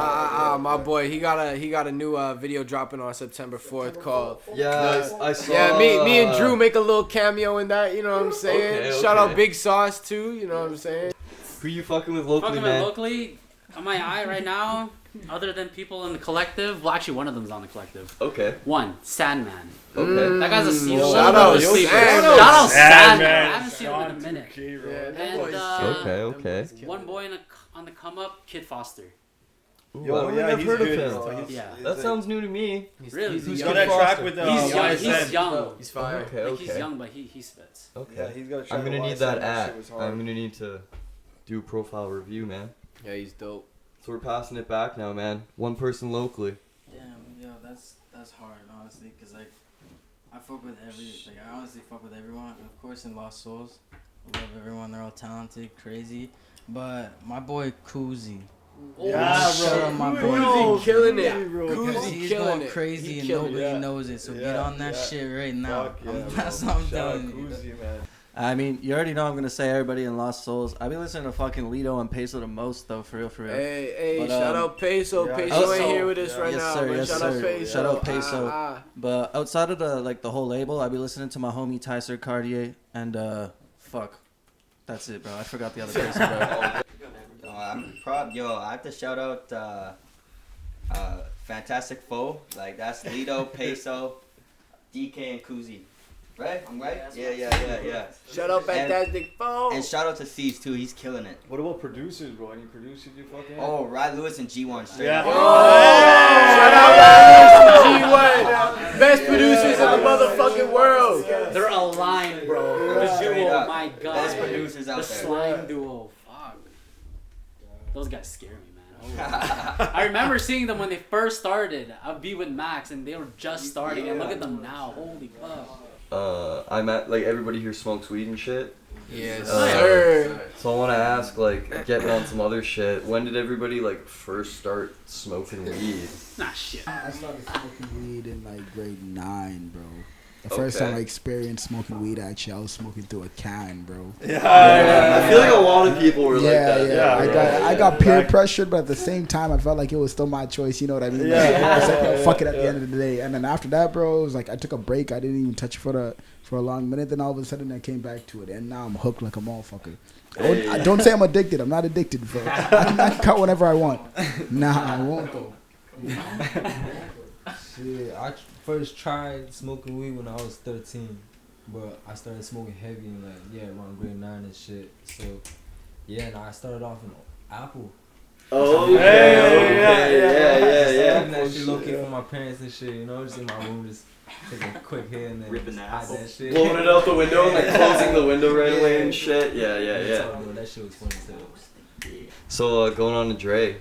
My boy, he got a new video dropping on September 4th called. I saw. Yeah, me and Drew make a little cameo in that. You know what I'm saying? Okay. Shout out Big Sauce too. You know what I'm saying? Who you fucking with locally, man? Locally, on my eye right now, other than people in the collective, well, actually one of them's on the collective. Okay. One, Sandman. Okay. That guy's a sleeper. Shout out Sandman. I haven't seen him in a minute. And Okay. one boy on the come up, Kid Foster. Yo, I don't think I've heard of him. Yeah. That sounds new to me. Really? He's got that track with He's young. He's fire. Okay. He's young, but he spits. Okay. Yeah, he's got a track I'm gonna with need that YSL, app. shit was hard. I'm gonna need to do a profile review, man. Yeah, he's dope. So we're passing it back now, man. One person locally. Damn, yo, that's hard, honestly, cause like I fuck with I honestly fuck with everyone. Of course, in Lost Souls, I love everyone. They're all talented, crazy. But my boy Koozie. Yeah, Shout out my boy. Koozie killing it. Because Koozie he's killing going it. crazy He and killing nobody it. knows it. So Yeah, get on that yeah. shit right now. Fuck yeah, That's bro. what I'm Shout out telling you. Koozie, man. I mean, you already know I'm gonna say everybody in Lost Souls. I be listening to fucking LITO and Peso the most though, for real, for real. Hey, But, shout out Peso. yeah, Peso ain't also- here with us right yes, now. sir, But yes, shout out sir. Peso. Shout out Peso. Ah. But outside of the whole label, I be listening to my homie Tyser Cartier and fuck, that's it, bro. I forgot the other person, bro. I'm proud. Yo, I have to shout out Fantastic Foe. Like, that's LITO, Peso, DKAY, and Kuzi. Right? I'm right? Yeah. Shout out Fantastic Foe. And shout out to C's too. He's killing it. What about producers, bro? Any producers you fucking? Oh, Ryan Lewis and G1 straight Yeah. up. Shout out Ryan G1. Best producers in the motherfucking world. They're aligned, bro. The Straight duo, up. my god. Best producers out The there. slime duo. Fuck. Those guys scare me, man. I remember seeing them when they first started. I'd be with Max and they were just starting. And look at them now. Holy fuck. I'm at, like, everybody here smokes weed and shit. Yes, sir. So I want to ask, like, getting on some other shit, when did everybody, like, first start smoking weed? Nah, shit. I started smoking weed in like grade 9, bro. The first time I experienced smoking weed, actually, I was smoking through a can, bro. I feel like a lot of people were like that. Yeah. I got peer pressured, but at the same time, I felt like it was still my choice. You know what I mean? I was like, no, fuck it at the end of the day. And then after that, bro, it was like I took a break. I didn't even touch it for a long minute. Then all of a sudden, I came back to it, and now I'm hooked like a motherfucker. Hey. Don't say I'm addicted. I'm not addicted, bro. I can cut whenever I want. Nah, I won't though. Shit, I first tried smoking weed when I was 13, but I started smoking heavy in around grade 9 and shit. So yeah, and I started off in Apple. Oh, yeah. Taking that shit low key from my parents and shit, you know, just in my room, just taking a quick hit and then Ripping the hide apple. that shit. Blowing it out the window and like closing the window right away and shit. Yeah. That shit was funny too. So going on to Dre.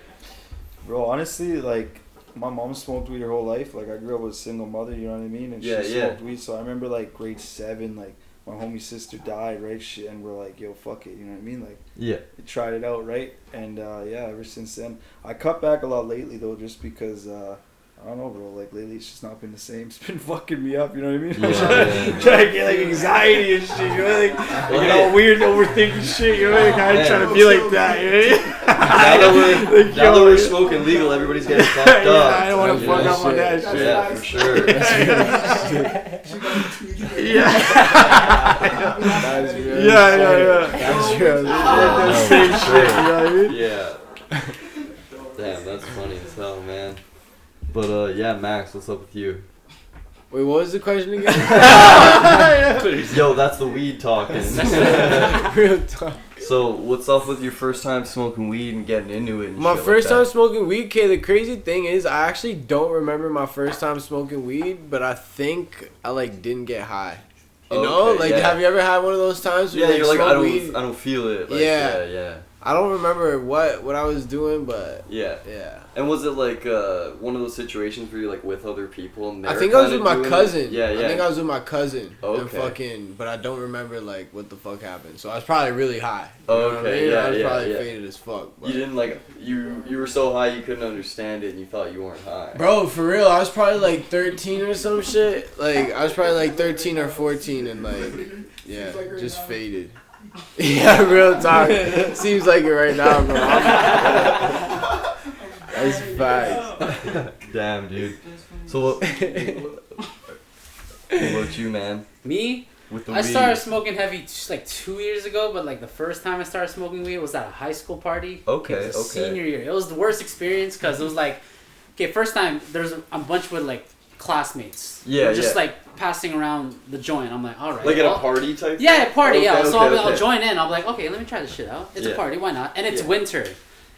Bro, honestly, like, my mom smoked weed her whole life. Like, I grew up with a single mother, you know what I mean? And she smoked weed. So I remember, like, grade 7, like, my homie's sister died, right? And we're like, yo, fuck it, you know what I mean? Like, we tried it out, right? And, ever since then. I cut back a lot lately, though, just because, I don't know, bro. Like, lately it's just not been the same. It's been fucking me up, you know what I mean? I'm trying to get, like, anxiety and shit, you know? Like all weird, overthinking shit, you know? Like, I ain't trying to be like that, you know? Now that we're smoking legal, everybody's getting fucked up. I don't want to fuck up on that shit. Yeah, for sure. That's real. Yeah. That's real. That's same shit, you know what I mean? Yeah. Damn, that's funny as hell, man. But Max, what's up with you? Wait, what was the question again? Yo, that's the weed talking. Real talk. So, what's up with your first time smoking weed and getting into it? And My shit first like time that? smoking weed, the crazy thing is, I actually don't remember my first time smoking weed, but I think I like didn't get high. You know, like have you ever had one of those times where you're like, I I don't feel it. Like, yeah. I don't remember what I was doing, but yeah. And was it like one of those situations where you're like with other people? And I think I was with my cousin. Yeah. I think I was with my cousin. Okay. And but I don't remember like what the fuck happened. So I was probably really high. You know what I mean? I was probably faded as fuck. But. You didn't like you were so high you couldn't understand it and you thought you weren't high. Bro, for real, I was probably like 13 or some shit. Like I was probably like 13 or 14 and like just faded. Yeah, real talk. Seems like it right now, bro. That's facts. Damn, dude. So what about you, man? Me? With the I weed. started smoking heavy like 2 years ago, but like the first time I started smoking weed was at a high school party. Okay, It was senior year. It was the worst experience because it was like, first time there's a bunch with like classmates. Yeah, just like passing around the joint. I'm like, all right. Like at a party type? Yeah, a party. Okay, So I'll join in. I'm like, okay, let me try this shit out. It's a party. Why not? And it's winter.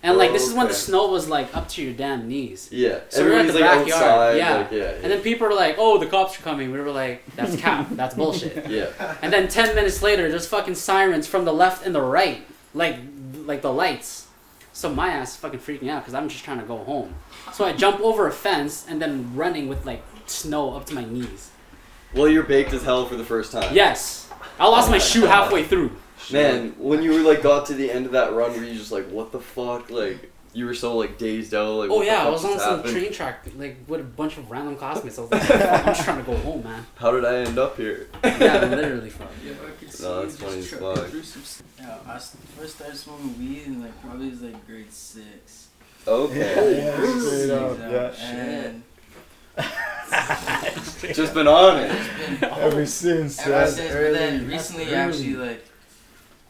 And like this is when the snow was like up to your damn knees. Yeah. So we were at the like backyard. outside, Yeah. like, And then people were like, "Oh, the cops are coming." We were like, "That's cap. That's bullshit." Yeah. And then 10 minutes later, there's fucking sirens from the left and the right, like the lights. So my ass is fucking freaking out because I'm just trying to go home. So I jump over a fence and then running with like snow up to my knees. Well, you're baked as hell for the first time. Yes. I lost my shoe halfway through. Man, when you were like got to the end of that run, were you just like, what the fuck? Like, you were so like dazed out? Like, Oh what yeah, the I was fuck on just some happened? train track like with a bunch of random classmates. I was like, I'm just trying to go home, man. How did I end up here? Yeah, literally, fuck. Yeah, but I could see No, you that's just funny as trucking fuck. through some. Yeah, first started smoking weed in like probably was like grade 6. Okay. Yeah, straight up. Yeah. And Just been on it. Ever since. ever since, but then recently actually like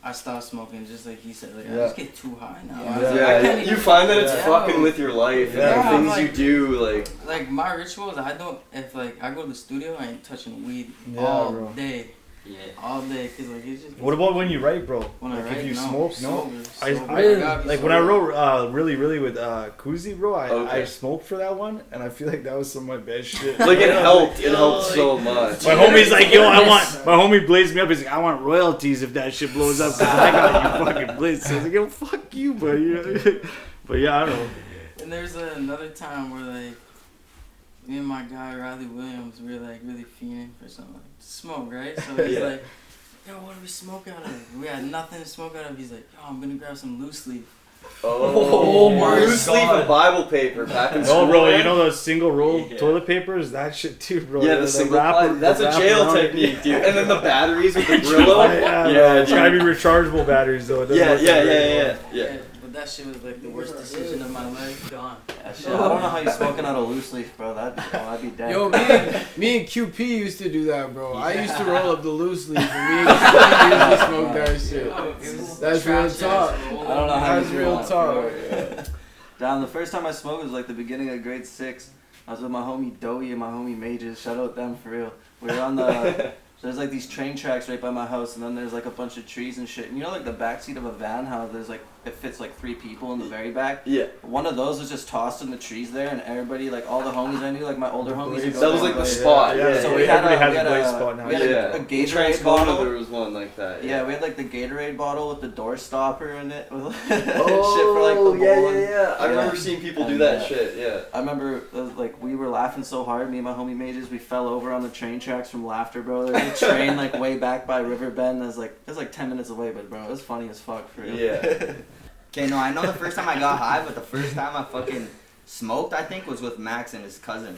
I stopped smoking just like he said, like I just get too high now. I was like, I can't You even- find that it's Yeah. fucking with your life Yeah. and the things like- you do, like my rituals, I don't, if like I go to the studio, I ain't touching weed Yeah, all bro. day. Yeah. All day, cause like it's just. What about when you write, bro? When like I write, if you no, smoke, sober, I sober. like when sober. I wrote really with Kuzi, bro. I Okay. smoked for that one, and I feel like that was some of my best shit. like it helped. It helped so much. My homie's like, yo, I want. My homie blazed me up. He's like, I want royalties if that shit blows up. 'Cause I got you fucking blitz. So I was like, yo, fuck you, buddy. But yeah, I don't know. And there's another time where like me and my guy Riley Williams, we were like really fiending for something like to smoke, right? So he's Yeah. like, yo, what do we smoke out of? We had nothing to smoke out of. He's like, yo, I'm gonna grab some loose leaf. Oh my loose leaf and Bible paper back in No, school. bro, man. you know those single roll Yeah. toilet papers? That shit too, bro. Yeah, the single ply. That's the a wrap jail around it. technique, dude. And then the batteries with the Brillo. Yeah, it's gotta be rechargeable batteries though. It doesn't Yeah, work yeah, that way, yeah, bro. yeah. But that shit was like the worst decision of my life. Gone. Yeah, shit, I don't know how you smoking out a loose leaf, bro. I'd be dead. Yo, me and QP used to do that, bro. I used to roll up the loose leaf, and me and QP used to smoke that shit. That's real talk. I don't know how That's you do real that, talk. bro. Damn, the first time I smoked was like the beginning of grade 6. I was with my homie Doey and my homie Mages. Shout out them for real. We were on the. There's like these train tracks right by my house, and then there's like a bunch of trees and shit. And you know, like the backseat of a van, how there's like it fits like 3 people in the very back. Yeah. One of those was just tossed in the trees there, and everybody, like all the homies I knew, like my older homies. would go That was there like the and spot. Yeah, Yeah. So we had everybody we has had a blaze spot now. we had Yeah. a Gatorade Transcorona, bottle. there was one like that. Yeah, we had like the Gatorade bottle with the door stopper in it. With shit for like the yeah, bowl yeah, and- yeah. I remember Yeah. seeing people do And, that shit. Yeah. I remember like we were laughing so hard, me and my homie Mages, we fell over on the train tracks from laughter, bro. There was a train like way back by Riverbend. It was like 10 minutes away, but bro, it was funny as fuck for real. Yeah. Okay, no, I know the first time I got high, but the first time I fucking smoked, I think, was with Max and his cousin.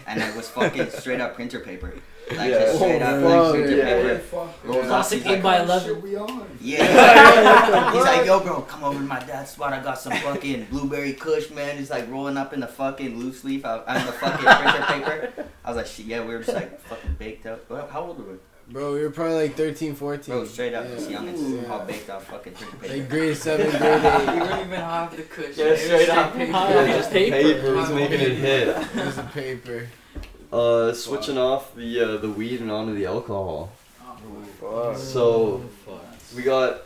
And it was fucking straight up printer paper. Like, Yeah. just straight up, Oh, like, printer yeah. paper. Rolls up, Classic he's like, 8x11. yeah. He's like, yo, bro, come over to my dad's spot. I got some fucking blueberry kush, man. He's like rolling up in the fucking loose leaf and the fucking printer paper. I was like, shit, yeah, we were just like fucking baked up. Well, how old were we? Bro, we were probably like 13, 14. Bro, straight up, Yeah. just youngins, Yeah. all baked out fucking printer paper. Like grade 7, grade 8. We weren't even half the cushion. Yeah, straight up. Just Paper was making it hit. Piece of paper. Switching off the weed and onto the alcohol. Fuck. So we got.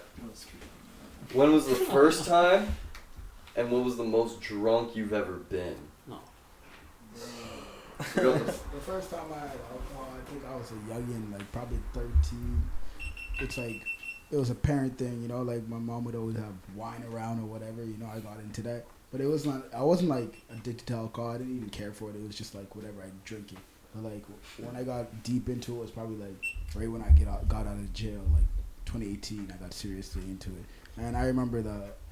When was the first time, and what was the most drunk you've ever been? No. We got the- The first time I had alcohol, I think I was a youngin, like probably 13. It's like, it was a parent thing, you know, like my mom would always have wine around or whatever, you know, I got into that. But it was not, I wasn't like addicted to alcohol, I didn't even care for it, it was just like whatever I drink it. But like, when I got deep into it was probably like, right when I got out of jail, like 2018, I got seriously into it. And I remember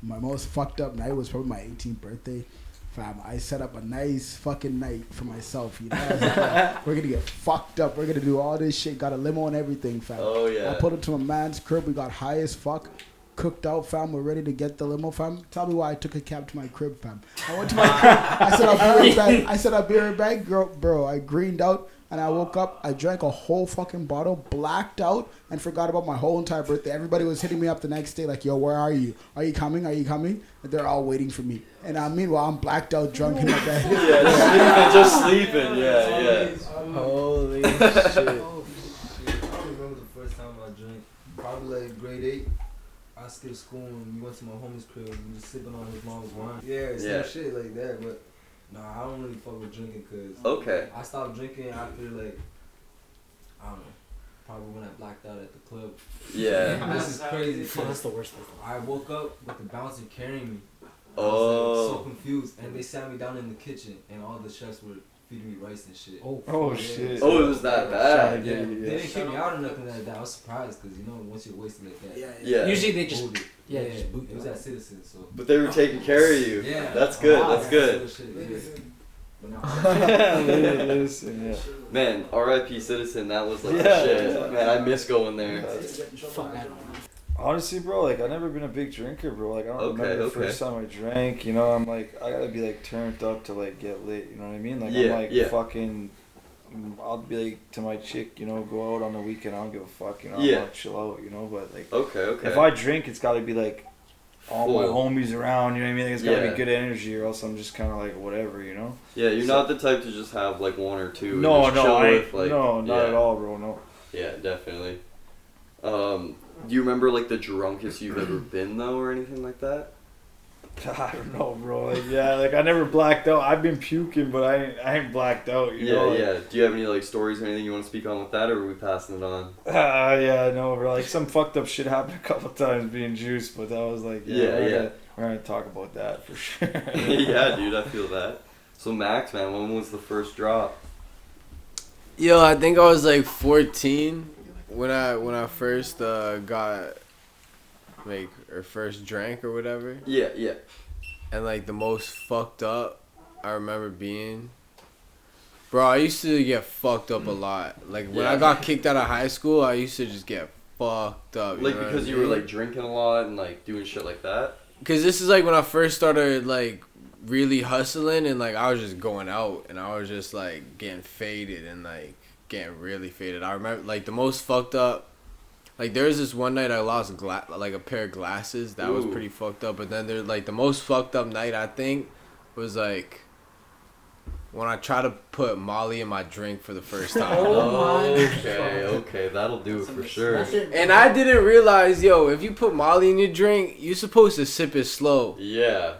my most fucked up night was probably my 18th birthday. Fam, I set up a nice fucking night for myself, you know. I was like, we're gonna get fucked up. We're gonna do all this shit. Got a limo and everything, fam. Oh yeah. I put it to my man's crib. We got high as fuck. Cooked out, fam. We're ready to get the limo, fam. Tell me why I took a cab to my crib, fam. I went to my crib. I said I'll be right back. I said I'll be right back, girl, bro. I greened out and I woke up. I drank a whole fucking bottle, blacked out, and forgot about my whole entire birthday. Everybody was hitting me up the next day like, yo, where are you? Are you coming? Are you coming? And they're all waiting for me. And meanwhile, I'm blacked out, drunk in my bed. Yeah, just sleeping. Yeah, yeah. Holy shit. I remember the first time I drank, probably like grade 8. I skipped school and we went to my homie's crib and we just sipping on his mom's wine. Yeah, same Yeah. shit like that, but nah, I don't really fuck with drinking because Okay. I stopped drinking after like, I don't know, probably when I blacked out at the club. Yeah. This is crazy. Oh, that's the worst thing. I woke up with the bouncer carrying me. I was like, so Oh. confused, and they sat me down in the kitchen, and all the chefs were feeding me rice and shit. Oh shit. Oh, it was that bad. Yeah, they didn't kick me out or nothing like that. I was surprised because, you know, once you're wasted like that. Yeah. Usually they just. Yeah, it was at Citizen, so. But they were taking care of you. Yeah. That's good. That's good. Listen, yeah. Man, R.I.P. Citizen. That was like shit. Man, I miss going there. Fuck, I don't know. Honestly, bro, like I never been a big drinker, bro. Like I don't remember the first time I drank. You know, I'm like I gotta be like turned up to like get lit. You know what I mean? Like I'm like fucking. I'll be like to my chick, you know, go out on the weekend. I don't give a fuck. You know, I'm gonna chill out. You know, but like if I drink, it's gotta be like all my homies around. You know what I mean? Like, it's gotta be good energy, or else I'm just kind of like whatever. You know? Yeah, you're not the type to just have like one or two. No, and just chill with, like, not at all, bro. No. Yeah, definitely. Do you remember like the drunkest you've ever been though, or anything like that? I don't know, bro. Like, like I never blacked out. I've been puking, but I ain't blacked out. You know? Yeah. Do you have any like stories or anything you want to speak on with that, or are we passing it on? Yeah, no, bro. Like some fucked up shit happened a couple times being juiced, but that was like, we're gonna talk about that for sure. Yeah, dude, I feel that. So Max, man, when was the first drop? Yo, I think I was like 14 when I first got like or first drank or whatever. Yeah. And like the most fucked up I remember being, bro, I used to get fucked up a lot. Like when I got kicked out of high school, I used to just get fucked up. Like because you were like drinking a lot and like doing shit like that? Because this is like when I first started like really hustling, and like I was just going out and I was just like getting faded and like getting really faded. I remember like the most fucked up, like there was this one night I lost like a pair of glasses. That was pretty fucked up. But then there's like the most fucked up night I think was like when I tried to put Molly in my drink for the first time. Okay, that'll do it for sure. And I didn't realize, yo, if you put Molly in your drink, you're supposed to sip it slow. Yeah.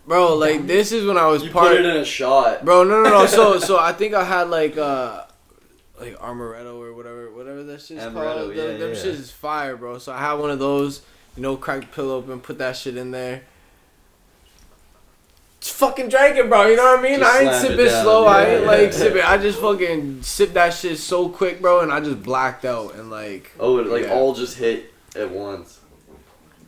Bro, like this is when I was put it in a shot. Bro, no. So I think I had like Amaretto or whatever that shit's called. Them shits is fire, bro. So I had one of those, you know, crack the pill open, put that shit in there. Just fucking drank it, bro. You know what I mean? Just I ain't sip it slow. I ain't like sip it. Yeah. I just fucking sip that shit so quick, bro, and I just blacked out and like. Oh, it all just hit at once.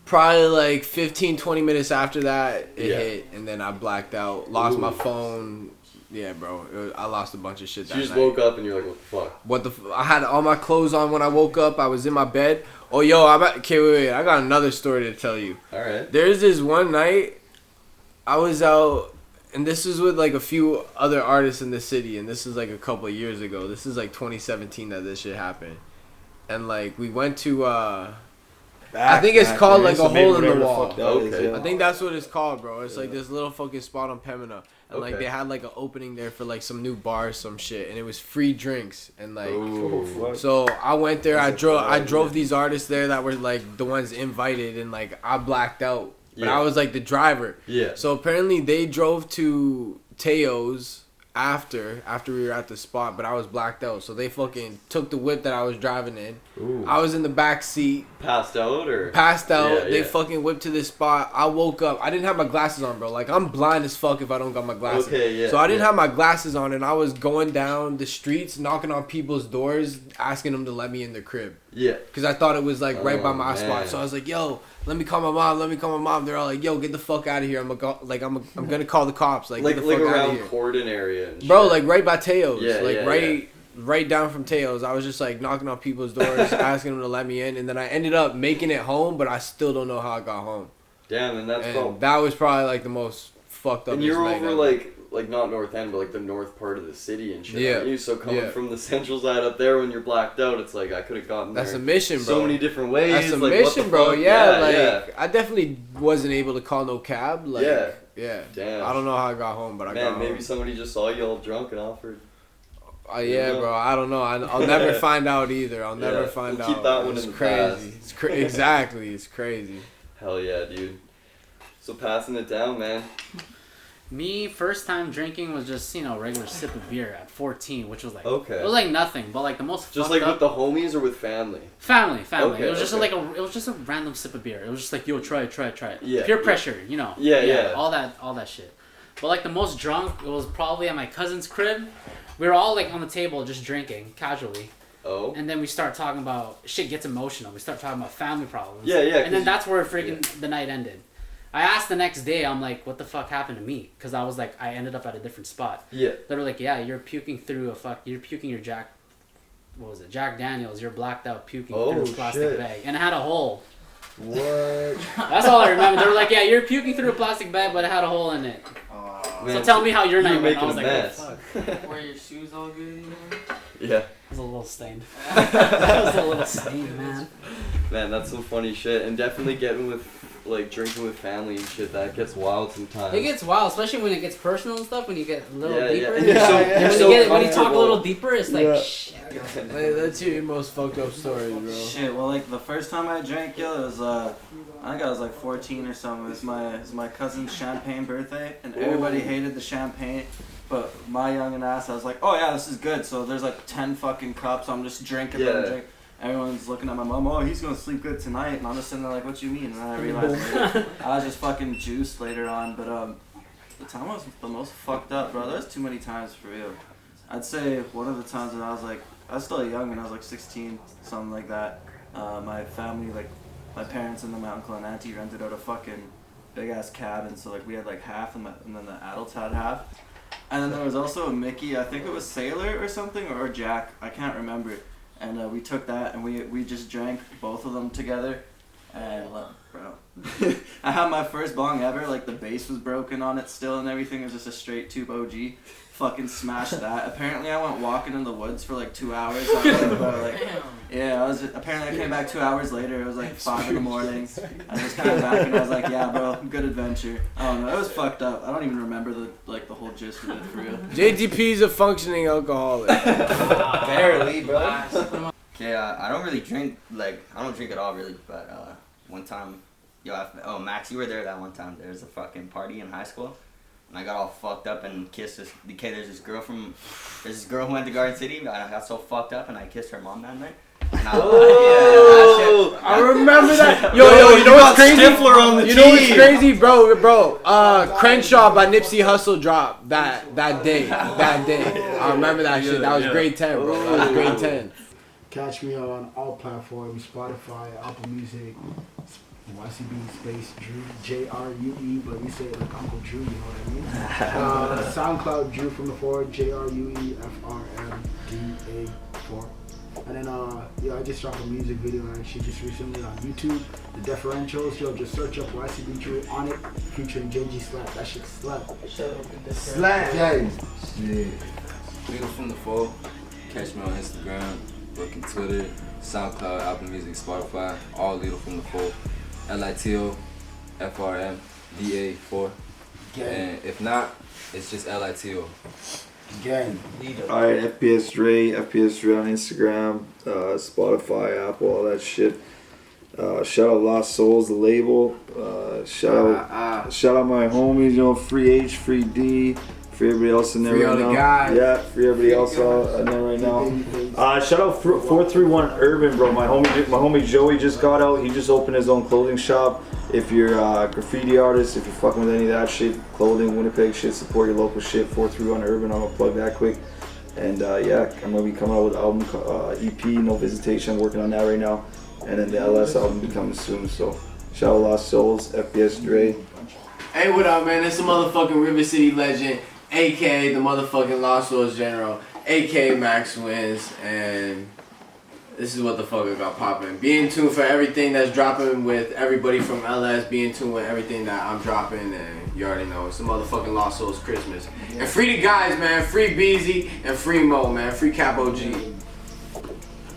Probably like 15-20 minutes after that, it hit, and then I blacked out. Lost my phone. Yeah, bro. I lost a bunch of shit that night. You just woke up and you're like, what the fuck? I had all my clothes on when I woke up. I was in my bed. Oh, yo, okay, wait. I got another story to tell you. All right. There's this one night I was out, and this was with like a few other artists in the city, and this is like a couple of years ago. This is like 2017 that this shit happened. And like we went to I think it's called like a hole in the wall. Okay. I think that's what it's called, bro. It's like this little fucking spot on Pemina. And like they had like an opening there for like some new bars, some shit, and it was free drinks and like. So I went there. I drove these artists there that were like the ones invited, and like I blacked out, but I was like the driver. Yeah. So apparently they drove to Teo's after we were at the spot, but I was blacked out. So they fucking took the whip that I was driving in. Ooh. I was in the back seat. Passed out. Yeah, they fucking whipped to this spot. I woke up. I didn't have my glasses on, bro. Like I'm blind as fuck if I don't got my glasses. Okay, yeah. So I didn't have my glasses on, and I was going down the streets, knocking on people's doors, asking them to let me in their crib. Yeah. Because I thought it was like right by my spot. So I was like, yo, let me call my mom. They're all like, yo, get the fuck out of here. I'm gonna call the cops. Like get the fuck out of here. Around Corden area. Bro, like right by Teo's. Yeah, right down from Teo's. I was just like knocking on people's doors, asking them to let me in, and then I ended up making it home, but I still don't know how I got home. Damn, and that was probably like the most fucked up. And you're over like not North End, but like the north part of the city and shit. Yeah. You so coming from the central side up there when you're blacked out, it's like I could have gotten there. That's a mission, bro. So many different ways. That's a like, mission, bro. Fuck? Yeah, I definitely wasn't able to call no cab. Like, yeah. Damn. I don't know how I got home, but I got home. Maybe somebody just saw you all drunk and offered. Bro. I don't know. I'll never find out either. I'll never find out. Keep that one in the crazy. past. Exactly. It's crazy. Hell yeah, dude. So passing it down, man. Me, first time drinking was just, regular sip of beer at 14, which was like, okay. It was like nothing, but like the most just like with the homies or with family? Family. Okay, it was just it was just a random sip of beer. It was just like, yo, try it. Yeah. Peer pressure, Yeah. All that shit. But like the most drunk, it was probably at my cousin's crib. We were all like on the table just drinking casually. Oh. And then we start talking about shit gets emotional. We start talking about family problems. Yeah. And then that's where freaking the night ended. I asked the next day, I'm like, what the fuck happened to me? Because I was like, I ended up at a different spot. Yeah. They were like, yeah, you're puking through you're puking your Jack Daniels. You're blacked out puking through a plastic bag. And it had a hole. What? That's all I remember. They were like, yeah, you're puking through a plastic bag, but it had a hole in it. Man, so tell me how your night went. I was like, mess. oh, fuck. Were your shoes all good? Yeah. It was a little stained. That was a little stained, man. Man, that's some funny shit. And definitely getting with, like, drinking with family and shit, that gets wild sometimes. It gets wild, especially when it gets personal and stuff, when you get a little deeper. Yeah. When you talk a little deeper, it's like, shit. Hey, let's hear your most fucked up story, bro. Shit, well, like, the first time I drank, yo, it was, I think I was like 14 or something. It was my cousin's champagne birthday, and everybody hated the champagne. But my young ass, I was like, oh yeah, this is good. So there's like 10 fucking cups. I'm just drinking them. Everyone's looking at my mom. Oh, he's gonna sleep good tonight. And I'm just sitting there like, what you mean? And then I realized I was just fucking juiced later on. But the time I was the most fucked up, bro. There's too many times for real. I'd say one of the times when I was still young, and I was like 16, something like that. My family, like my parents and then my uncle and auntie rented out a fucking big ass cabin. So like we had like half, and then the adults had half. And then there was also a Mickey, I think it was Sailor or something, or Jack, I can't remember. And we took that and we just drank both of them together. And bro, I had my first bong ever, like the base was broken on it still and everything. It was just a straight tube OG. Fucking smashed that. Apparently I went walking in the woods for like 2 hours. Apparently I came back 2 hours later. It was like 5 in the morning. I just came back and I was like, yeah, bro, good adventure. I don't know. It was fucked up. I don't even remember the whole gist of it for real. JTP's a functioning alcoholic. Barely, bro. Okay, I don't really drink. Like I don't drink at all, really. But one time, Max, you were there that one time. There was a fucking party in high school. And I got all fucked up and kissed this. Okay, there's this girl who went to Garden City. And I got so fucked up and I kissed her mom that night. I remember that. Yo, you know what's crazy? You know what's crazy, bro? Crenshaw by Nipsey Hussle dropped that day. I remember that shit. That was grade 10, bro. That was grade 10. Catch me on all platforms: Spotify, Apple Music, YCB space Drew, JRUE, but we say it like Uncle Drew, you know what I mean? SoundCloud Drew from the Ford, JRUE FRMDA4. And then I just dropped a music video and shit just recently on YouTube. The Differentials, just search up YCBJRUE on it, featuring JG Slap. That shit slap. Slap. Gang. Shit. Little from the Fold. Catch me on Instagram, working Twitter, SoundCloud, Apple Music, Spotify, all Little from the Fold. LITO, FRMDA4. And if not, it's just LITO. Gang. Alright, FPSDRE on Instagram, Spotify, Apple, all that shit. Shout out Lost Souls, the label. Shout out my homies, Free H, Free D, free everybody else in there right now. Yeah, free everybody else in there right now. Shout out 431 Urban, bro. My homie Joey just got out. He just opened his own clothing shop. If you're a graffiti artist, if you're fucking with any of that shit, clothing, Winnipeg shit, support your local shit. 431 Urban. I'm gonna plug that quick. And I'm gonna be coming out with an album EP, No Visitation. I'm working on that right now. And then the LS album will be coming soon. So shout out Lost Souls, FPSDRE. Hey, what up, man? It's the motherfucking River City legend, aka the motherfucking Lost Souls General, aka Max Wins, and this is what the fuck I got popping. Be in tune for everything that's dropping with everybody from LS. Be in tune with everything that I'm dropping, and you already know it's the motherfucking Lost Souls Christmas. And free the guys, man. Free Beezy and free Mo, man. Free Capo G.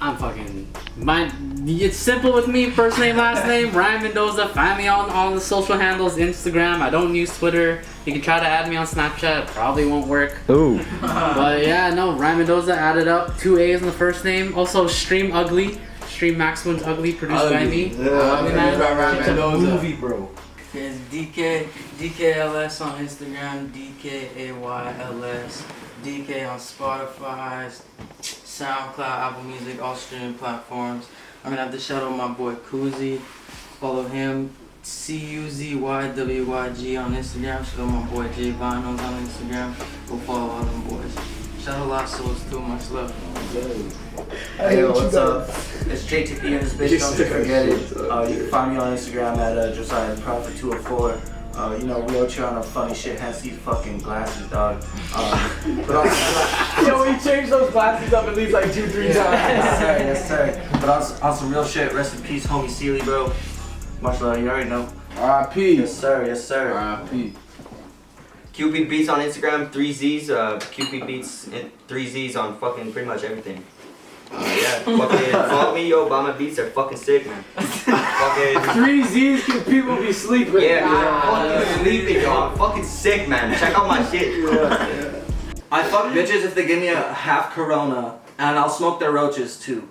I'm fucking it's simple with me, first name, last name, Ryan Mendoza. Find me on all the social handles, Instagram. I don't use Twitter. You can try to add me on Snapchat, probably won't work. Ooh. But yeah, no, Ryan Mendoza added up, 2 A's in the first name. Also Stream Ugly, Stream Max Wins Ugly, produced by me. Ugly man. It's a movie, bro. It's DKLS on Instagram, DKAYLS, DK on Spotify, SoundCloud, Apple Music, all streaming platforms. I'm gonna have to shout out my boy Kuzi. Follow him, CUZYWYG on Instagram. Shout out my boy J Vinos on Instagram. Go follow all them boys. Shout out Lost Souls too. Much love. Hey yo, what's up? It's JTP in this bitch. Don't forget it. You can find me on Instagram at Josiah Prophet 204. You know, we out here on a funny shit, hence these fucking glasses, dog. But also, yo, he changed those glasses up at least like 2-3 times. Yes, sir. But on some real shit, rest in peace, homie Sealy, bro. Much love, you already know. R.I.P. Yes, sir, yes, sir. R.I.P. QP Beats on Instagram, 3 Z's. QP Beats, 3 Z's on fucking pretty much everything. Yeah, fucking follow me, yo. Buy my beats, they're fucking sick, man. Fucking 3 Z's because people be sleeping. yeah, fucking sleeping, yo. I'm fucking sick, man. Check out my shit. I fuck bitches if they give me a half Corona, and I'll smoke their roaches too.